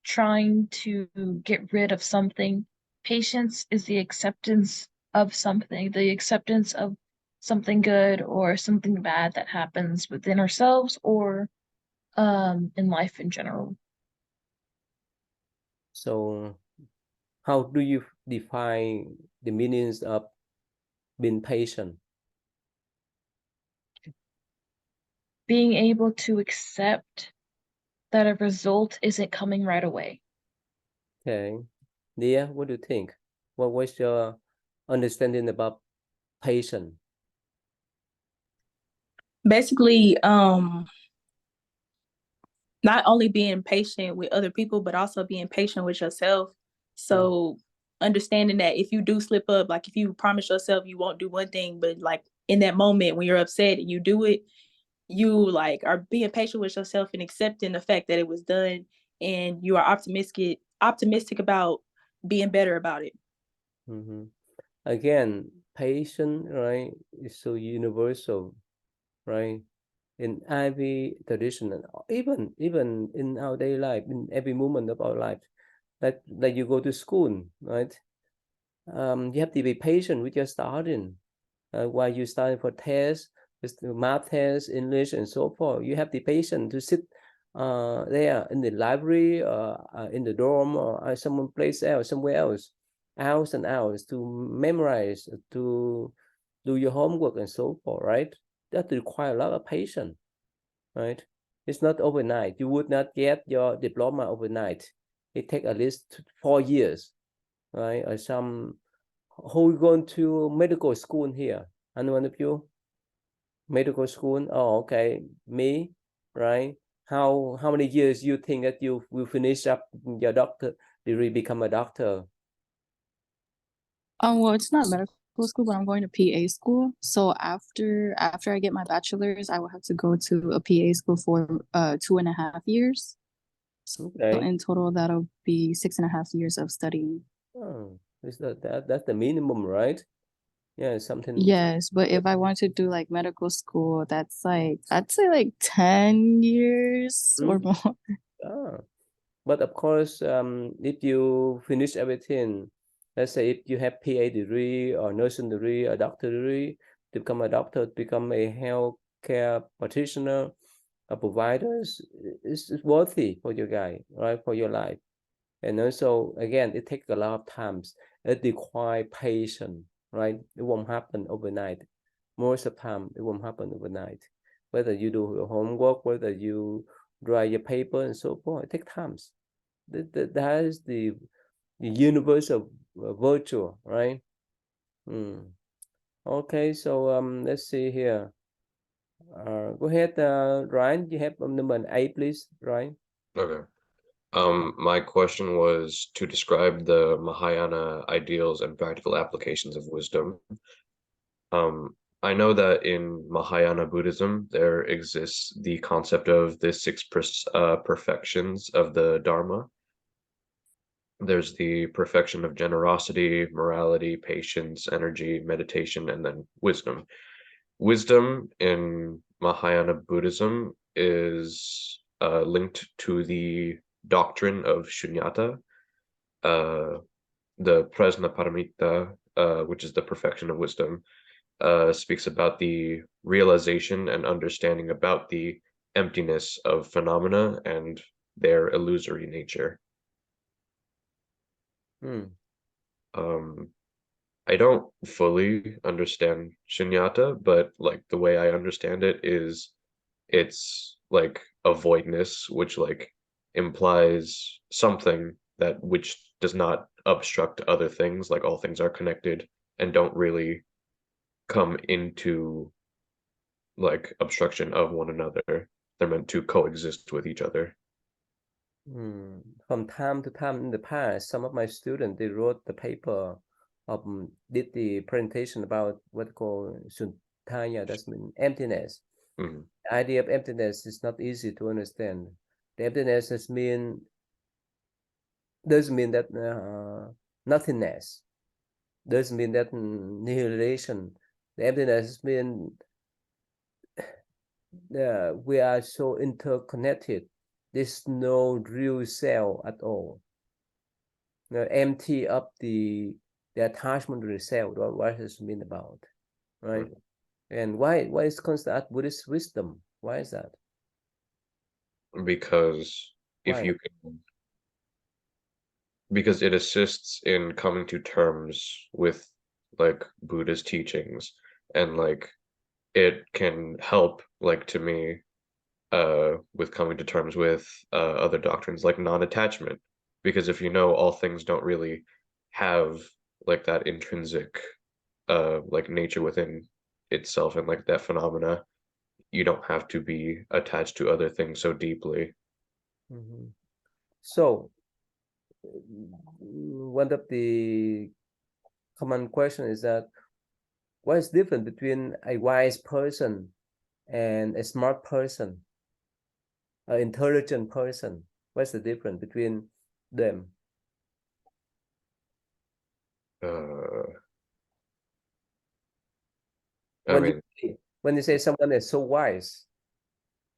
trying to get rid of something. Patience is the acceptance of something, the acceptance of something good or something bad that happens within ourselves or in life in general. So how do you define the meanings of being patient? Being able to accept that a result isn't coming right away. Okay. Nia, what do you think? What was your understanding about patience? Basically, not only being patient with other people, but also being patient with yourself. So understanding that if you do slip up, like if you promise yourself you won't do one thing, but like in that moment when you're upset and you do it, you like are being patient with yourself and accepting the fact that it was done, and you are optimistic about being better about it. Mhm. Again, patience, right, is so universal, right? In every tradition, and even in our daily life, in every moment of our life, like you go to school, right? You have to be patient with your studying. While you study for tests, math tests, English, and so forth, you have the patience to sit there in the library, in the dorm, or some place else, somewhere else, hours and hours to memorize, to do your homework, and so forth, right? That requires a lot of patience, right? It's not overnight. You would not get your diploma overnight. It takes at least 4 years, right? Or some who going to medical school here? Anyone of you? Medical school? Oh, okay. Me, right? How many years you think that you will finish up your doctor degree, become a doctor? Well, it's not medical school, but I'm going to PA school. So after I get my bachelor's, I will have to go to a PA school for 2.5 years. So Okay. in total, that'll be 6.5 years of studying. Oh, is that's the minimum, right? Yeah, something. Yes, but if I want to do like medical school, that's like I'd say like 10 years or more. Ah. But of course, if you finish everything, let's say if you have PA degree or nursing degree or doctor degree, to become a doctor, to become a healthcare practitioner, a provider, it's worthy for you guys, right? For your life. And also, again, it takes a lot of times. It requires patience, right? It won't happen overnight. Most of the time, it won't happen overnight. Whether you do your homework, whether you write your paper, and so forth, it takes times. That is the universal virtue, right? Okay, so let's see here. Go ahead, Ryan. You have number 8, please, Ryan. Okay. My question was to describe the Mahayana ideals and practical applications of wisdom. I know that in Mahayana Buddhism, there exists the concept of the 6 perfections of the Dharma. There's the perfection of generosity, morality, patience, energy, meditation, and then wisdom. Wisdom in Mahayana Buddhism is linked to the doctrine of Shunyata, the Prajnaparamita, which is the perfection of wisdom, speaks about the realization and understanding about the emptiness of phenomena and their illusory nature. I don't fully understand Shunyata, but like the way I understand it is it's like a voidness, which like implies something that which does not obstruct other things, like all things are connected and don't really come into like obstruction of one another. They're meant to coexist with each other. From time to time in the past, some of my students, they wrote the paper, did the presentation about what called Suntanya, that's mean emptiness. The idea of emptiness is not easy to understand. The emptiness doesn't mean that nothingness. Doesn't mean that nihilation. The emptiness means we are so interconnected. There's no real self at all. Empty up the attachment to the self. What does it mean about, right? And why is constant Buddhist wisdom? Why is that? Because if you can, because it assists in coming to terms with like Buddha's teachings, and like it can help like to me with coming to terms with other doctrines like non-attachment, because if you know all things don't really have like that intrinsic like nature within itself and like that phenomena, you don't have to be attached to other things so deeply. So one of the common question is that what is different between a wise person and a smart person, an intelligent person? What's the difference between them? When you say someone is so wise,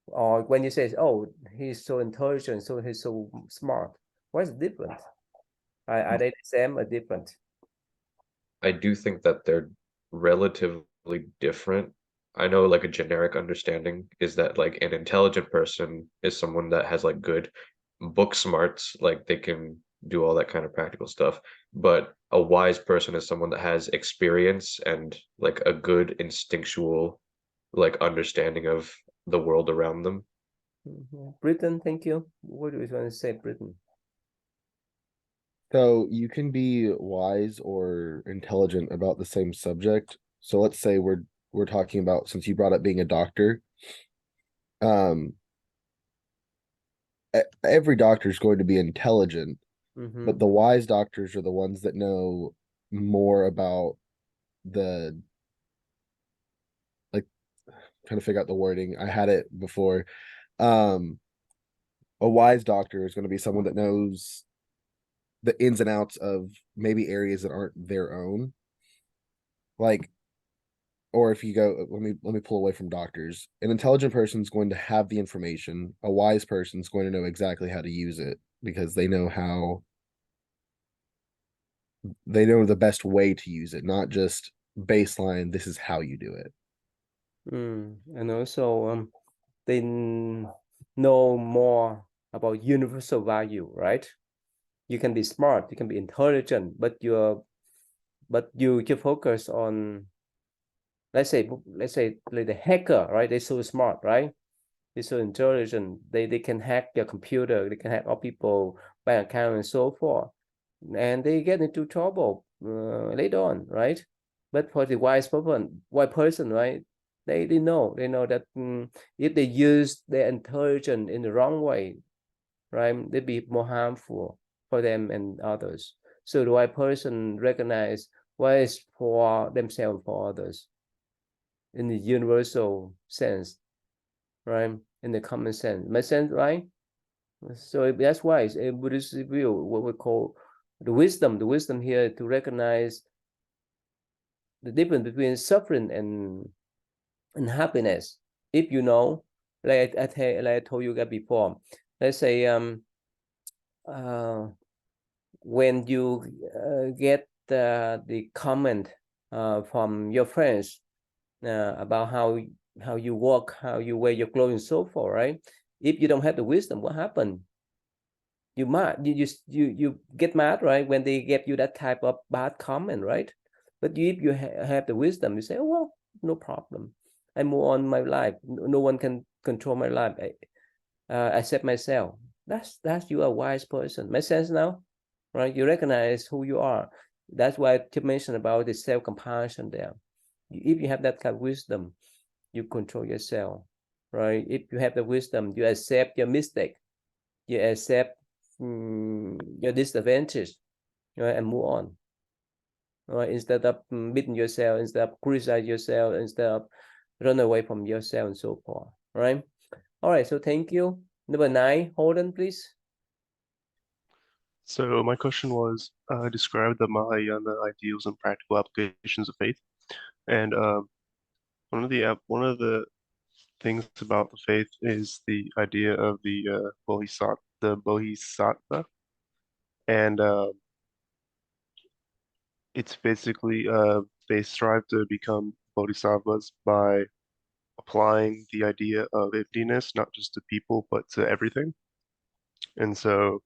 or when you say, oh, he's so intelligent, so he's so smart, what's the difference? Are they the same or different? I do think that they're relatively different. I know like a generic understanding is that like an intelligent person is someone that has like good book smarts, like they can do all that kind of practical stuff. But a wise person is someone that has experience and like a good instinctual like understanding of the world around them. Britain, thank you. What do you want to say, Britain? So you can be wise or intelligent about the same subject. So let's say we're talking about, since you brought up being a doctor, every doctor is going to be intelligent, but the wise doctors are the ones that know more about the, like, trying to figure out the wording. I had it before. A wise doctor is going to be someone that knows the ins and outs of maybe areas that aren't their own. Like, or if you go, let me pull away from doctors. An intelligent person is going to have the information. A wise person is going to know exactly how to use it because they know the best way to use it, not just baseline, this is how you do it. And also they know more about universal value, right? You can be smart, you can be intelligent, but you focus on, let's say like the hacker, right? They're so smart, right? They're so intelligent. They can hack your computer, they can hack all people bank account and so forth, and they get into trouble later on, right? But for the wise person, right? They know that if they use their intelligence in the wrong way, right, they'd be more harmful for them and others. So the wise person recognize what is for themselves, for others, in the universal sense, right? In the common sense. My sense, right? So that's why in Buddhist view, what we call the wisdom here to recognize the difference between suffering and happiness. If you know, like I told you guys before, let's say when you get the comment from your friends about how you walk, how you wear your clothes and so forth, right? If you don't have the wisdom, what happened? You get mad, right? When they give you that type of bad comment, right? But if you have the wisdom, you say, oh, well, no problem. I move on my life. No one can control my life. I accept myself. That's you a wise person. Make sense now, right? You recognize who you are. That's why I mentioned about the self-compassion there. If you have that kind of wisdom, you control yourself, right? If you have the wisdom, you accept your mistake, you accept your disadvantage, right, and move on, right? Instead of beating yourself, instead of criticize yourself, instead of run away from yourself and so forth, right? All right, so thank you. Number 9, Holden, please. So my question was, describe the Mahayana ideals and practical applications of faith. And one of the things about the faith is the idea of the bodhisattva, and it's basically they strive to become bodhisattvas by applying the idea of emptiness, not just to people, but to everything. And so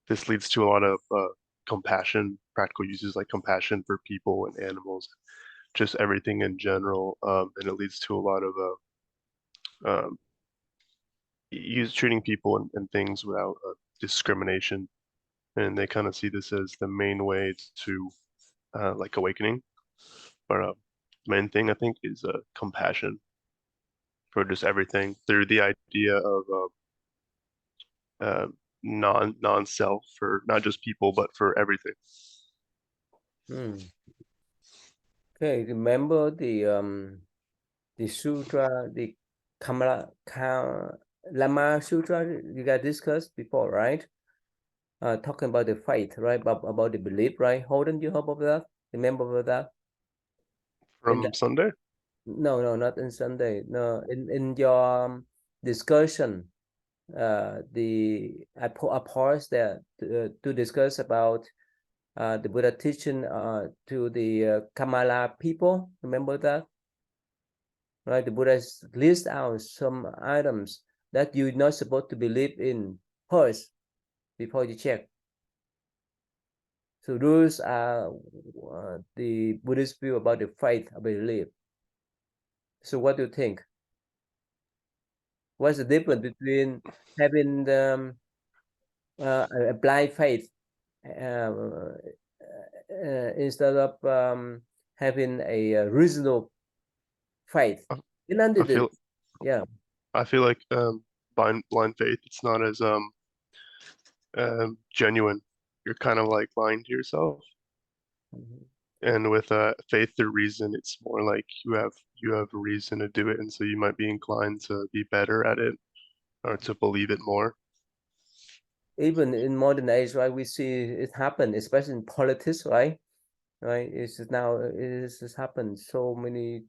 this leads to a lot of compassion, practical uses like compassion for people and animals, just everything in general. And it leads to a lot of treating people and things without discrimination. And they kind of see this as the main way to like awakening. But the main thing I think is compassion. for just everything through the idea of non-self for not just people but for everything. Okay, remember the sutra, the Lama Sutra you guys discussed before, right? Talking about the faith, right? About the belief, right? Holden, you heard about that? Remember about that? From Sunday? No, not in Sunday. No, in your discussion, I paused there to discuss about the Buddha teaching to the Kamala people. Remember that? Right, the Buddha list out some items that you're not supposed to believe in first before you check. So those are the Buddhist view about the faith, I believe. So what do you think? What's the difference between having a blind faith instead of having a reasonable faith? I feel like blind faith, it's not as genuine. You're kind of like lying to yourself. And with faith through reason, it's more like you have a reason to do it, and so you might be inclined to be better at it or to believe it more. Even in modern age, right, we see it happen, especially in politics, right? Right, it's now it has happened. So many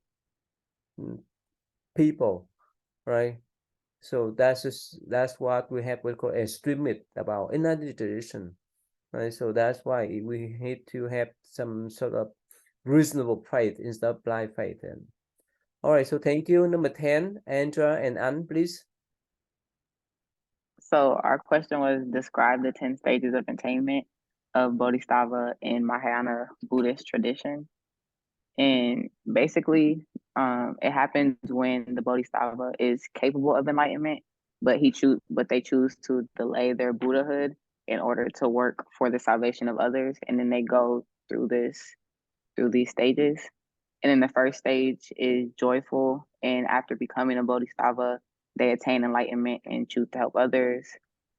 people, right? So that's what we have called extremist about in another tradition, right? So that's why we need to have some sort of reasonable faith instead of blind faith. And all right, so thank you. Number 10, Andrea and Anne, please. So our question was, describe the 10 stages of attainment of Bodhisattva in Mahayana Buddhist tradition. And basically, it happens when the Bodhisattva is capable of enlightenment, but they choose to delay their Buddhahood in order to work for the salvation of others. And then they go through these stages. And then the first stage is joyful, and after becoming a Bodhisattva, they attain enlightenment and choose to help others.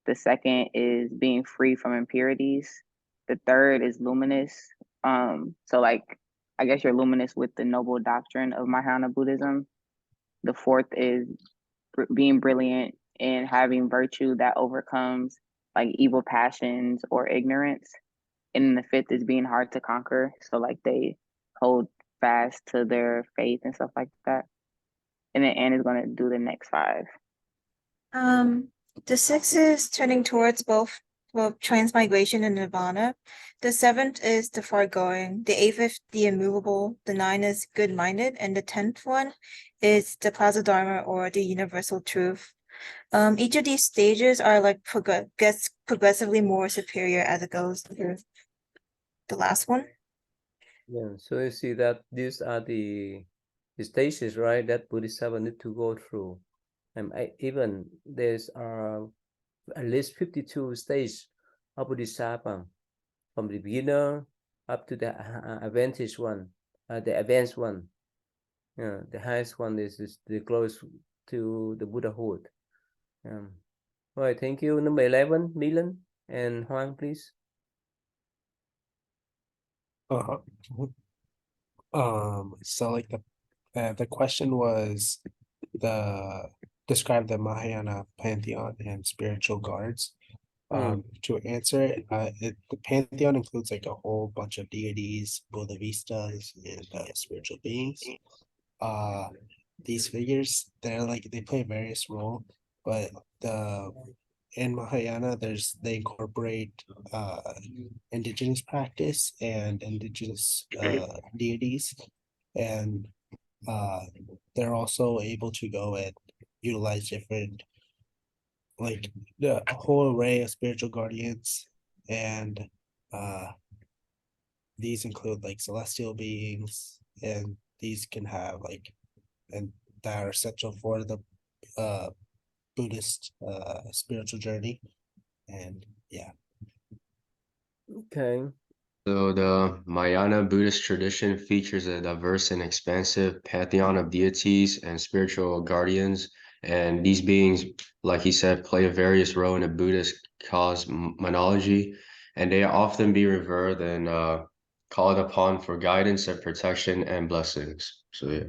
The second is being free from impurities. The third is luminous. So like, I guess you're luminous with the noble doctrine of Mahayana Buddhism. The fourth is being brilliant and having virtue that overcomes like evil passions or ignorance. And then the fifth is being hard to conquer. So like they hold fast to their faith and stuff like that. And then Anne is going to do the next 5. The 6th is turning towards both transmigration and nirvana. The 7th is the foregoing. The 8th is the immovable. The 9th is good-minded, and the 10th one is the Plaza Dharma, or the universal truth. Each of these stages are like gets progressively more superior as it goes through the last one. Yeah, so you see that these are the stages, right, that Bodhisattva need to go through. And even there's at least 52 stages of Bodhisattva, from the beginner up to the advanced one, the advanced one. Yeah, the highest one is the close to the Buddhahood. All right, thank you. Number 11, Milan and Huang, please. So like the question was describe the Mahayana pantheon and spiritual guards. To answer it, the pantheon includes like a whole bunch of deities, Bodhisattvas, and spiritual beings. These figures, they play various roles, but in Mahayana, they incorporate indigenous practice and indigenous deities, and they're also able to go and utilize different, like the whole array of spiritual guardians, and these include like celestial beings, and these can have and that are essential for the Buddhist spiritual journey. And yeah. Okay. So the Mahayana Buddhist tradition features a diverse and expansive pantheon of deities and spiritual guardians, and these beings, like he said, play a various role in the Buddhist cosmology, and they often be revered and called upon for guidance and protection and blessings. So yeah.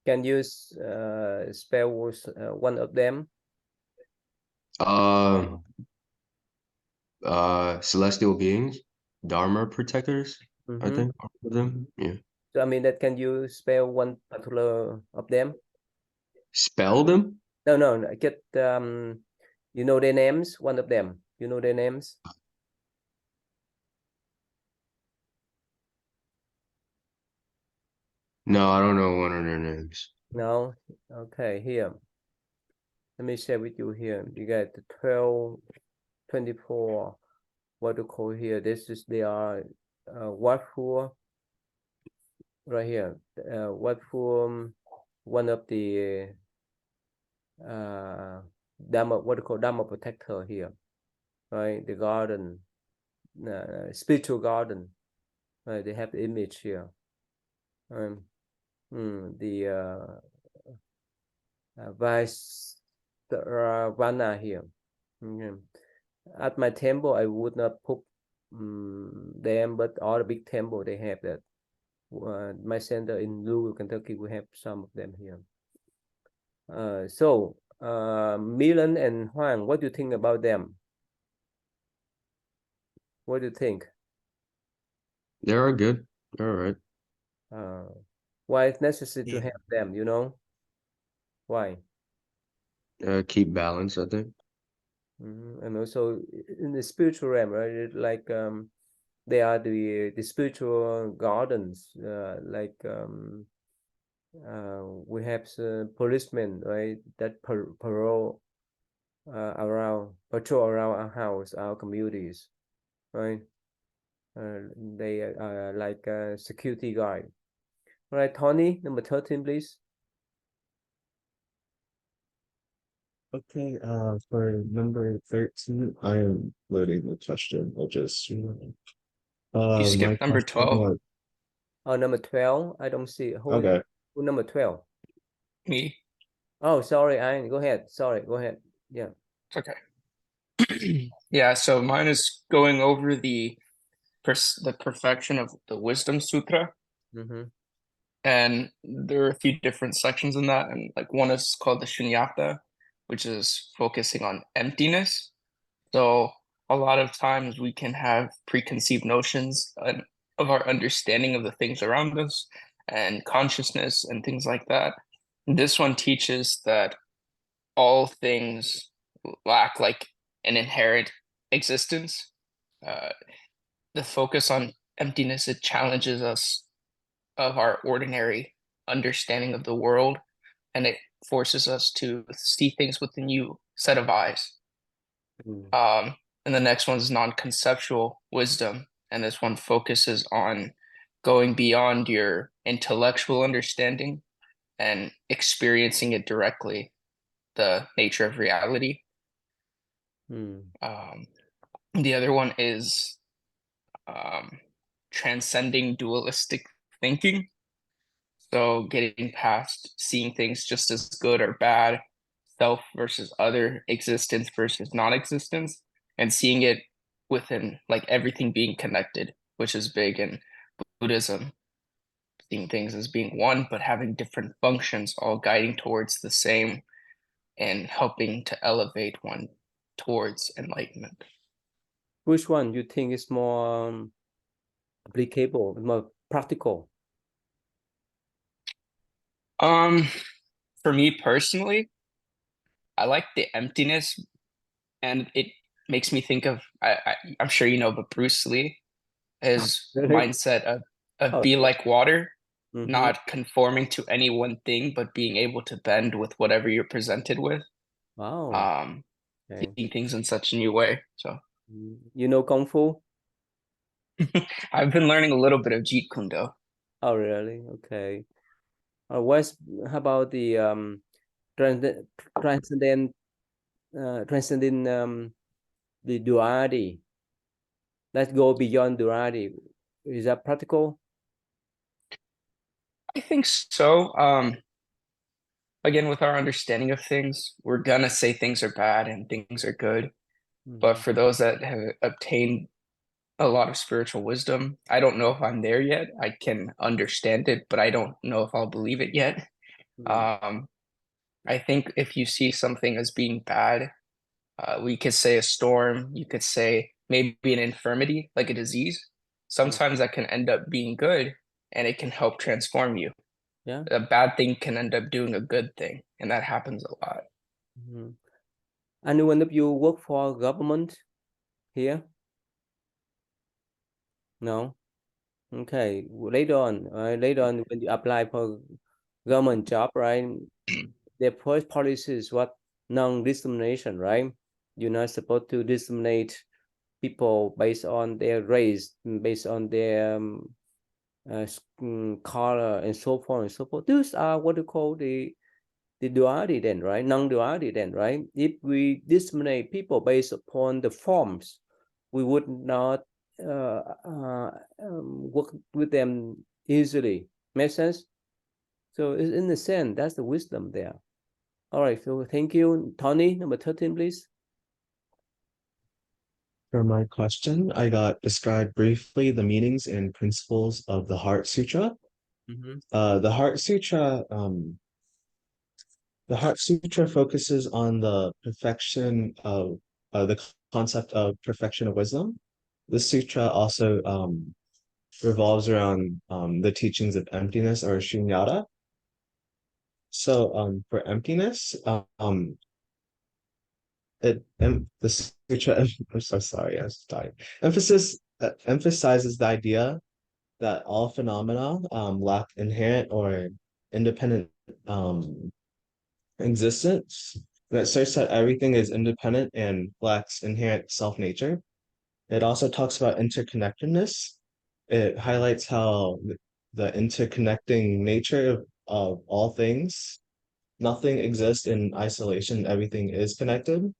Can you spell one of them? Celestial beings, Dharma protectors, I think, all of them. Yeah. So I mean that can you spell one particular of them? Spell them? No, get you know their names, one of them. You know their names? No, I don't know one of their names. No? Okay, here. Let me share with you here. You got the 12, 24, what to call here. This is they are what for right here. What for one of the Dharma, what to call Dharma protector here. Right, the garden, spiritual garden. Right, they have the image here. The Vice Ravana here. At my temple, I would not put them, but all the big temple they have that. My center in Louisville, Kentucky, we have some of them here. So Milan and Huang, what do you think about them? What do you think? They are good. They're all right. Why it's necessary to Yeah. have them, you know? Why? Keep balance, I think. And also in the spiritual realm, right? Like they are the spiritual gardens. Like we have policemen, right? That patrol around our house, our communities, right? They are like a security guard. All right, Tony, number 13, please. Okay, for number 13, I am loading the question. I'll just You my skipped number question 12. was- Oh, number 12. I don't see it. Okay. Who number 12? Me. Oh, sorry, Ian. Go ahead. Sorry, go ahead. Yeah. It's okay. Yeah, so mine is going over the perfection of the Wisdom Sutra. And there are a few different sections in that, and like one is called the Shunyata, which is focusing on emptiness. So a lot of times we can have preconceived notions of our understanding of the things around us and consciousness and things like that. This one teaches that all things lack like an inherent existence. The focus on emptiness, it challenges us of our ordinary understanding of the world, and it forces us to see things with a new set of eyes. And the next one is non-conceptual wisdom, and this one focuses on going beyond your intellectual understanding and experiencing it directly, the nature of reality. The other one is transcending dualistic thinking. So getting past seeing things just as good or bad, self versus other, existence versus non-existence, and seeing it within like everything being connected, which is big in Buddhism. Seeing things as being one, but having different functions, all guiding towards the same and helping to elevate one towards enlightenment. Which one you think is more applicable, more practical? For me personally, I like the emptiness, and it makes me think of I'm sure you know, but Bruce Lee, his mindset of be like water, not conforming to any one thing, but being able to bend with whatever you're presented with. Wow. Seeing things in such a new way. So you know Kung Fu? I've been learning a little bit of Jeet Kune Do. Oh, really? Okay. How about the transcending the duality? Let's go beyond duality. Is that practical? I think so. Again, with our understanding of things, we're gonna say things are bad and things are good. But for those that have obtained a lot of spiritual wisdom, I don't know if I'm there yet. I can understand it, but I don't know if I'll believe it yet. I think if you see something as being bad, we could say a storm, you could say maybe an infirmity, like a disease. Sometimes that can end up being good and it can help transform you. Yeah. A bad thing can end up doing a good thing, and that happens a lot. Any one of you work for government here? No. Okay. Later on, when you apply for government job, right? Their first policy is what? Non-discrimination, right? You're not supposed to discriminate people based on their race, based on their color, and so forth and so forth. Those are what you call the duality then, right? Non-duality then, right? If we discriminate people based upon the forms, we would not work with them easily. Make sense? So in a sense, that's the wisdom there. All right, so thank you. Tony, number 13, please. For my question, I got described briefly the meanings and principles of the Heart Sutra. The Heart Sutra, focuses on the perfection of the concept of perfection of wisdom. This sutra also revolves around the teachings of emptiness or shunyata. So for emptiness, the sutra, I'm so sorry, I was dying. Emphasizes the idea that all phenomena lack inherent or independent existence. And it asserts that everything is independent and lacks inherent self-nature. It also talks about interconnectedness. It highlights how the interconnecting nature of all things. Nothing exists in isolation, everything is connected.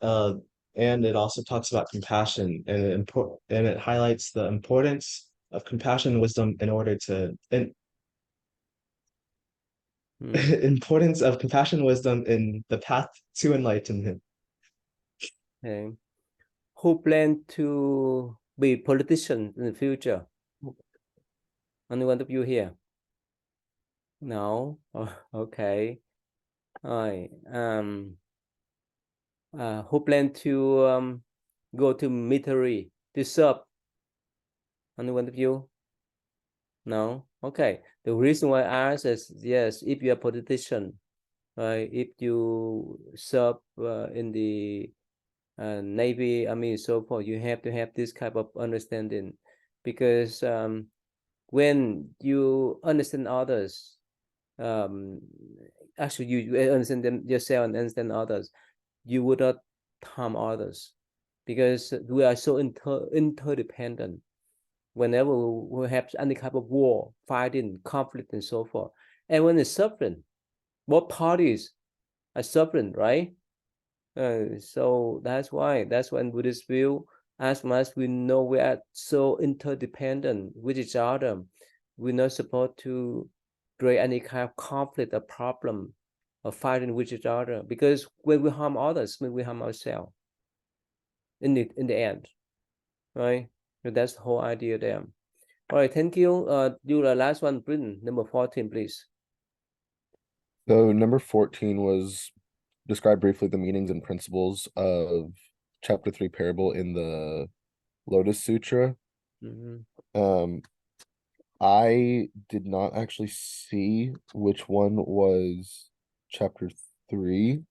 And it also talks about compassion, and it highlights the importance of compassion and wisdom in order to importance of compassion and wisdom in the path to enlightenment. Okay. Who plan to be politician in the future? Any one of you here? No. Oh, okay. All right. Who plan to go to military to serve? Any one of you? No. Okay. The reason why I ask is, yes, if you're a politician, right? If you serve in the Navy, I mean, so forth, you have to have this type of understanding, because when you understand others, actually you understand them yourself and understand others, you would not harm others, because we are so interdependent. Whenever we have any type of war, fighting, conflict, and so forth, and when it's suffering, both parties are suffering, right? So that's when Buddhist view, as much as we know we are so interdependent with each other, we're not supposed to create any kind of conflict or problem or fighting with each other, because when we harm others, we harm ourselves in the end, right? So that's the whole idea there. All right, thank you. You the last one, Britton, number 14, please. So number 14 was describe briefly the meanings and principles of chapter 3 parable in the Lotus Sutra. I did not actually see which one was chapter 3.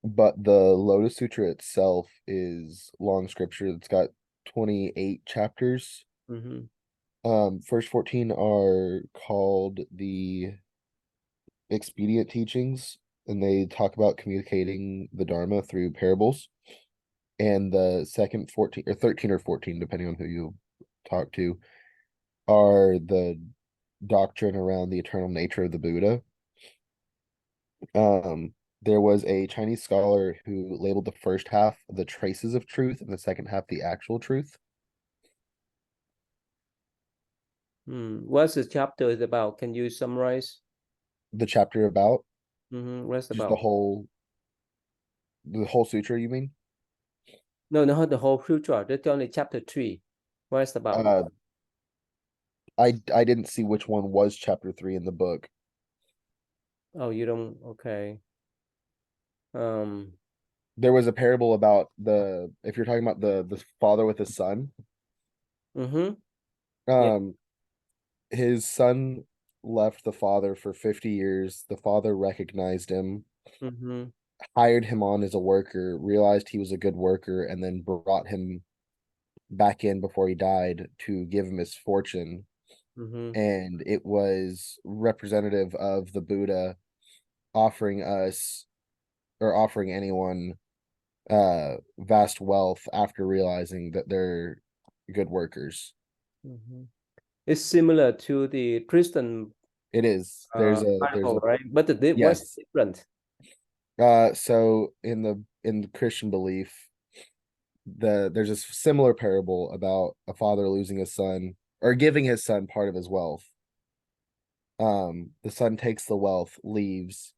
But the Lotus Sutra itself is long scripture. It's got 28 chapters. First 14 are called the expedient teachings, and they talk about communicating the Dharma through parables. And the second 14 or 13 or 14, depending on who you talk to, are the doctrine around the eternal nature of the Buddha. There was a Chinese scholar who labeled the first half the traces of truth and the second half the actual truth. What's the chapter is about? Can you summarize? The chapter about What's just about? the whole sutra, you mean? No, not the whole sutra. That's only chapter 3. What's about? I didn't see which one was chapter 3 in the book. Oh, you don't. Okay. There was a parable about if you're talking about the father with his son. His son left the father for 50 years. The father recognized him, hired him on as a worker, realized he was a good worker, and then brought him back in before he died to give him his fortune. And it was representative of the Buddha offering us or offering anyone vast wealth after realizing that they're good workers. It's similar to the Christian. It is. There's a right, but what's different? So in the Christian belief, there's a similar parable about a father losing his son or giving his son part of his wealth. The son takes the wealth, leaves,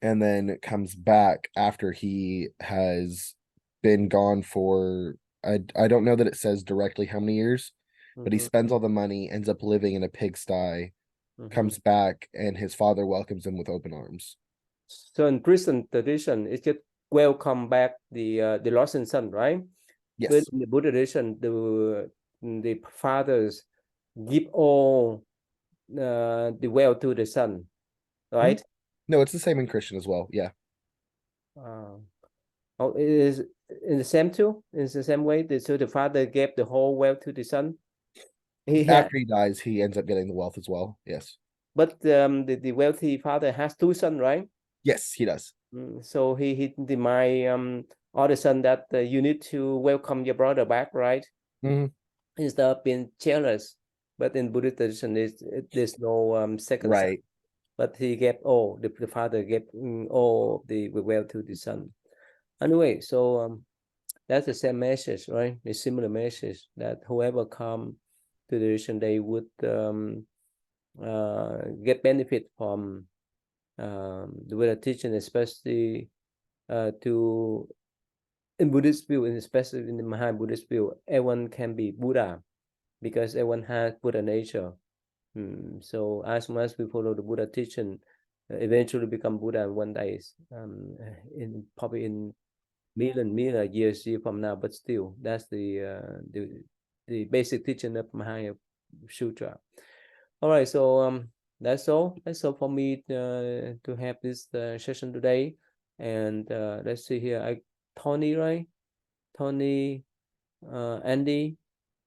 and then comes back after he has been gone for I don't know that it says directly how many years, but he spends all the money, ends up living in a pigsty, comes back, and his father welcomes him with open arms. So in Christian tradition, it's just welcome back the lost son, right? Yes. But in the Buddha tradition, the fathers give all the wealth to the son, right? No, it's the same in Christian as well. Yeah. Oh, it is in the same too? In the same way? So the father gave the whole wealth to the son? After he dies, he ends up getting the wealth as well. Yes. But the wealthy father has 2 sons, right? Yes, he does. So he remind other son that you need to welcome your brother back, right? Instead of being jealous. But in Buddhist tradition, there's no second son. But he gave all, the father gave all the wealth to the son. Anyway, so that's the same message, right? The similar message that whoever come to the tradition, they would get benefit from the Buddha teaching, especially in Buddhist view, and especially in the Mahayana Buddhist view, everyone can be Buddha because everyone has Buddha nature. So as much as we follow the Buddha teaching, eventually become Buddha in one day, probably in million years from now, but still that's the basic teaching of Mahayana Sutra. All right, so that's all for me to have this session today. And let's see here, Tony, right? Tony, Andy,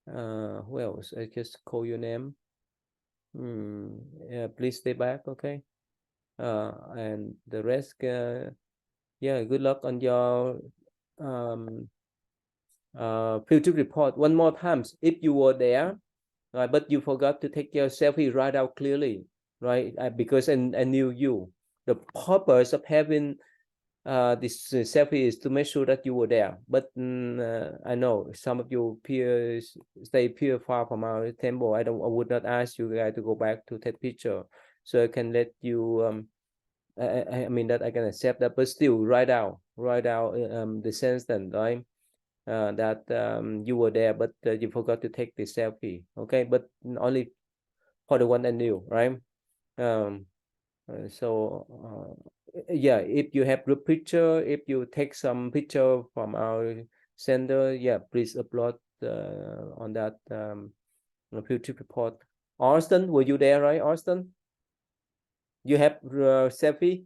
who else? I just call your name. Yeah, please stay back, okay? And the rest, yeah, good luck on your field trip report. One more time, if you were there, right, but you forgot to take your selfie, write out clearly, right? Because I knew you. The purpose of having this selfie is to make sure that you were there. But I know some of your peers stay far from our temple. I would not ask you guys to go back to take picture, so I can let you. I mean that I can accept that, but still write out the sense then, right? That you were there, but you forgot to take the selfie. Okay, but only for the one I knew, right? Yeah, if you have group picture, if you take some picture from our center, yeah, please upload on that field trip report. Austin, were you there, right? Austin, you have selfie?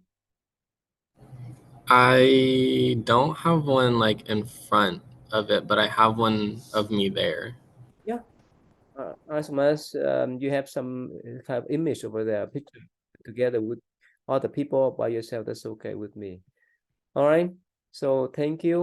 I don't have one like in front of it, but I have one of me there. Yeah. As much you have some kind of image over there, picture together with other people by yourself, that's okay with me. All right. So thank you.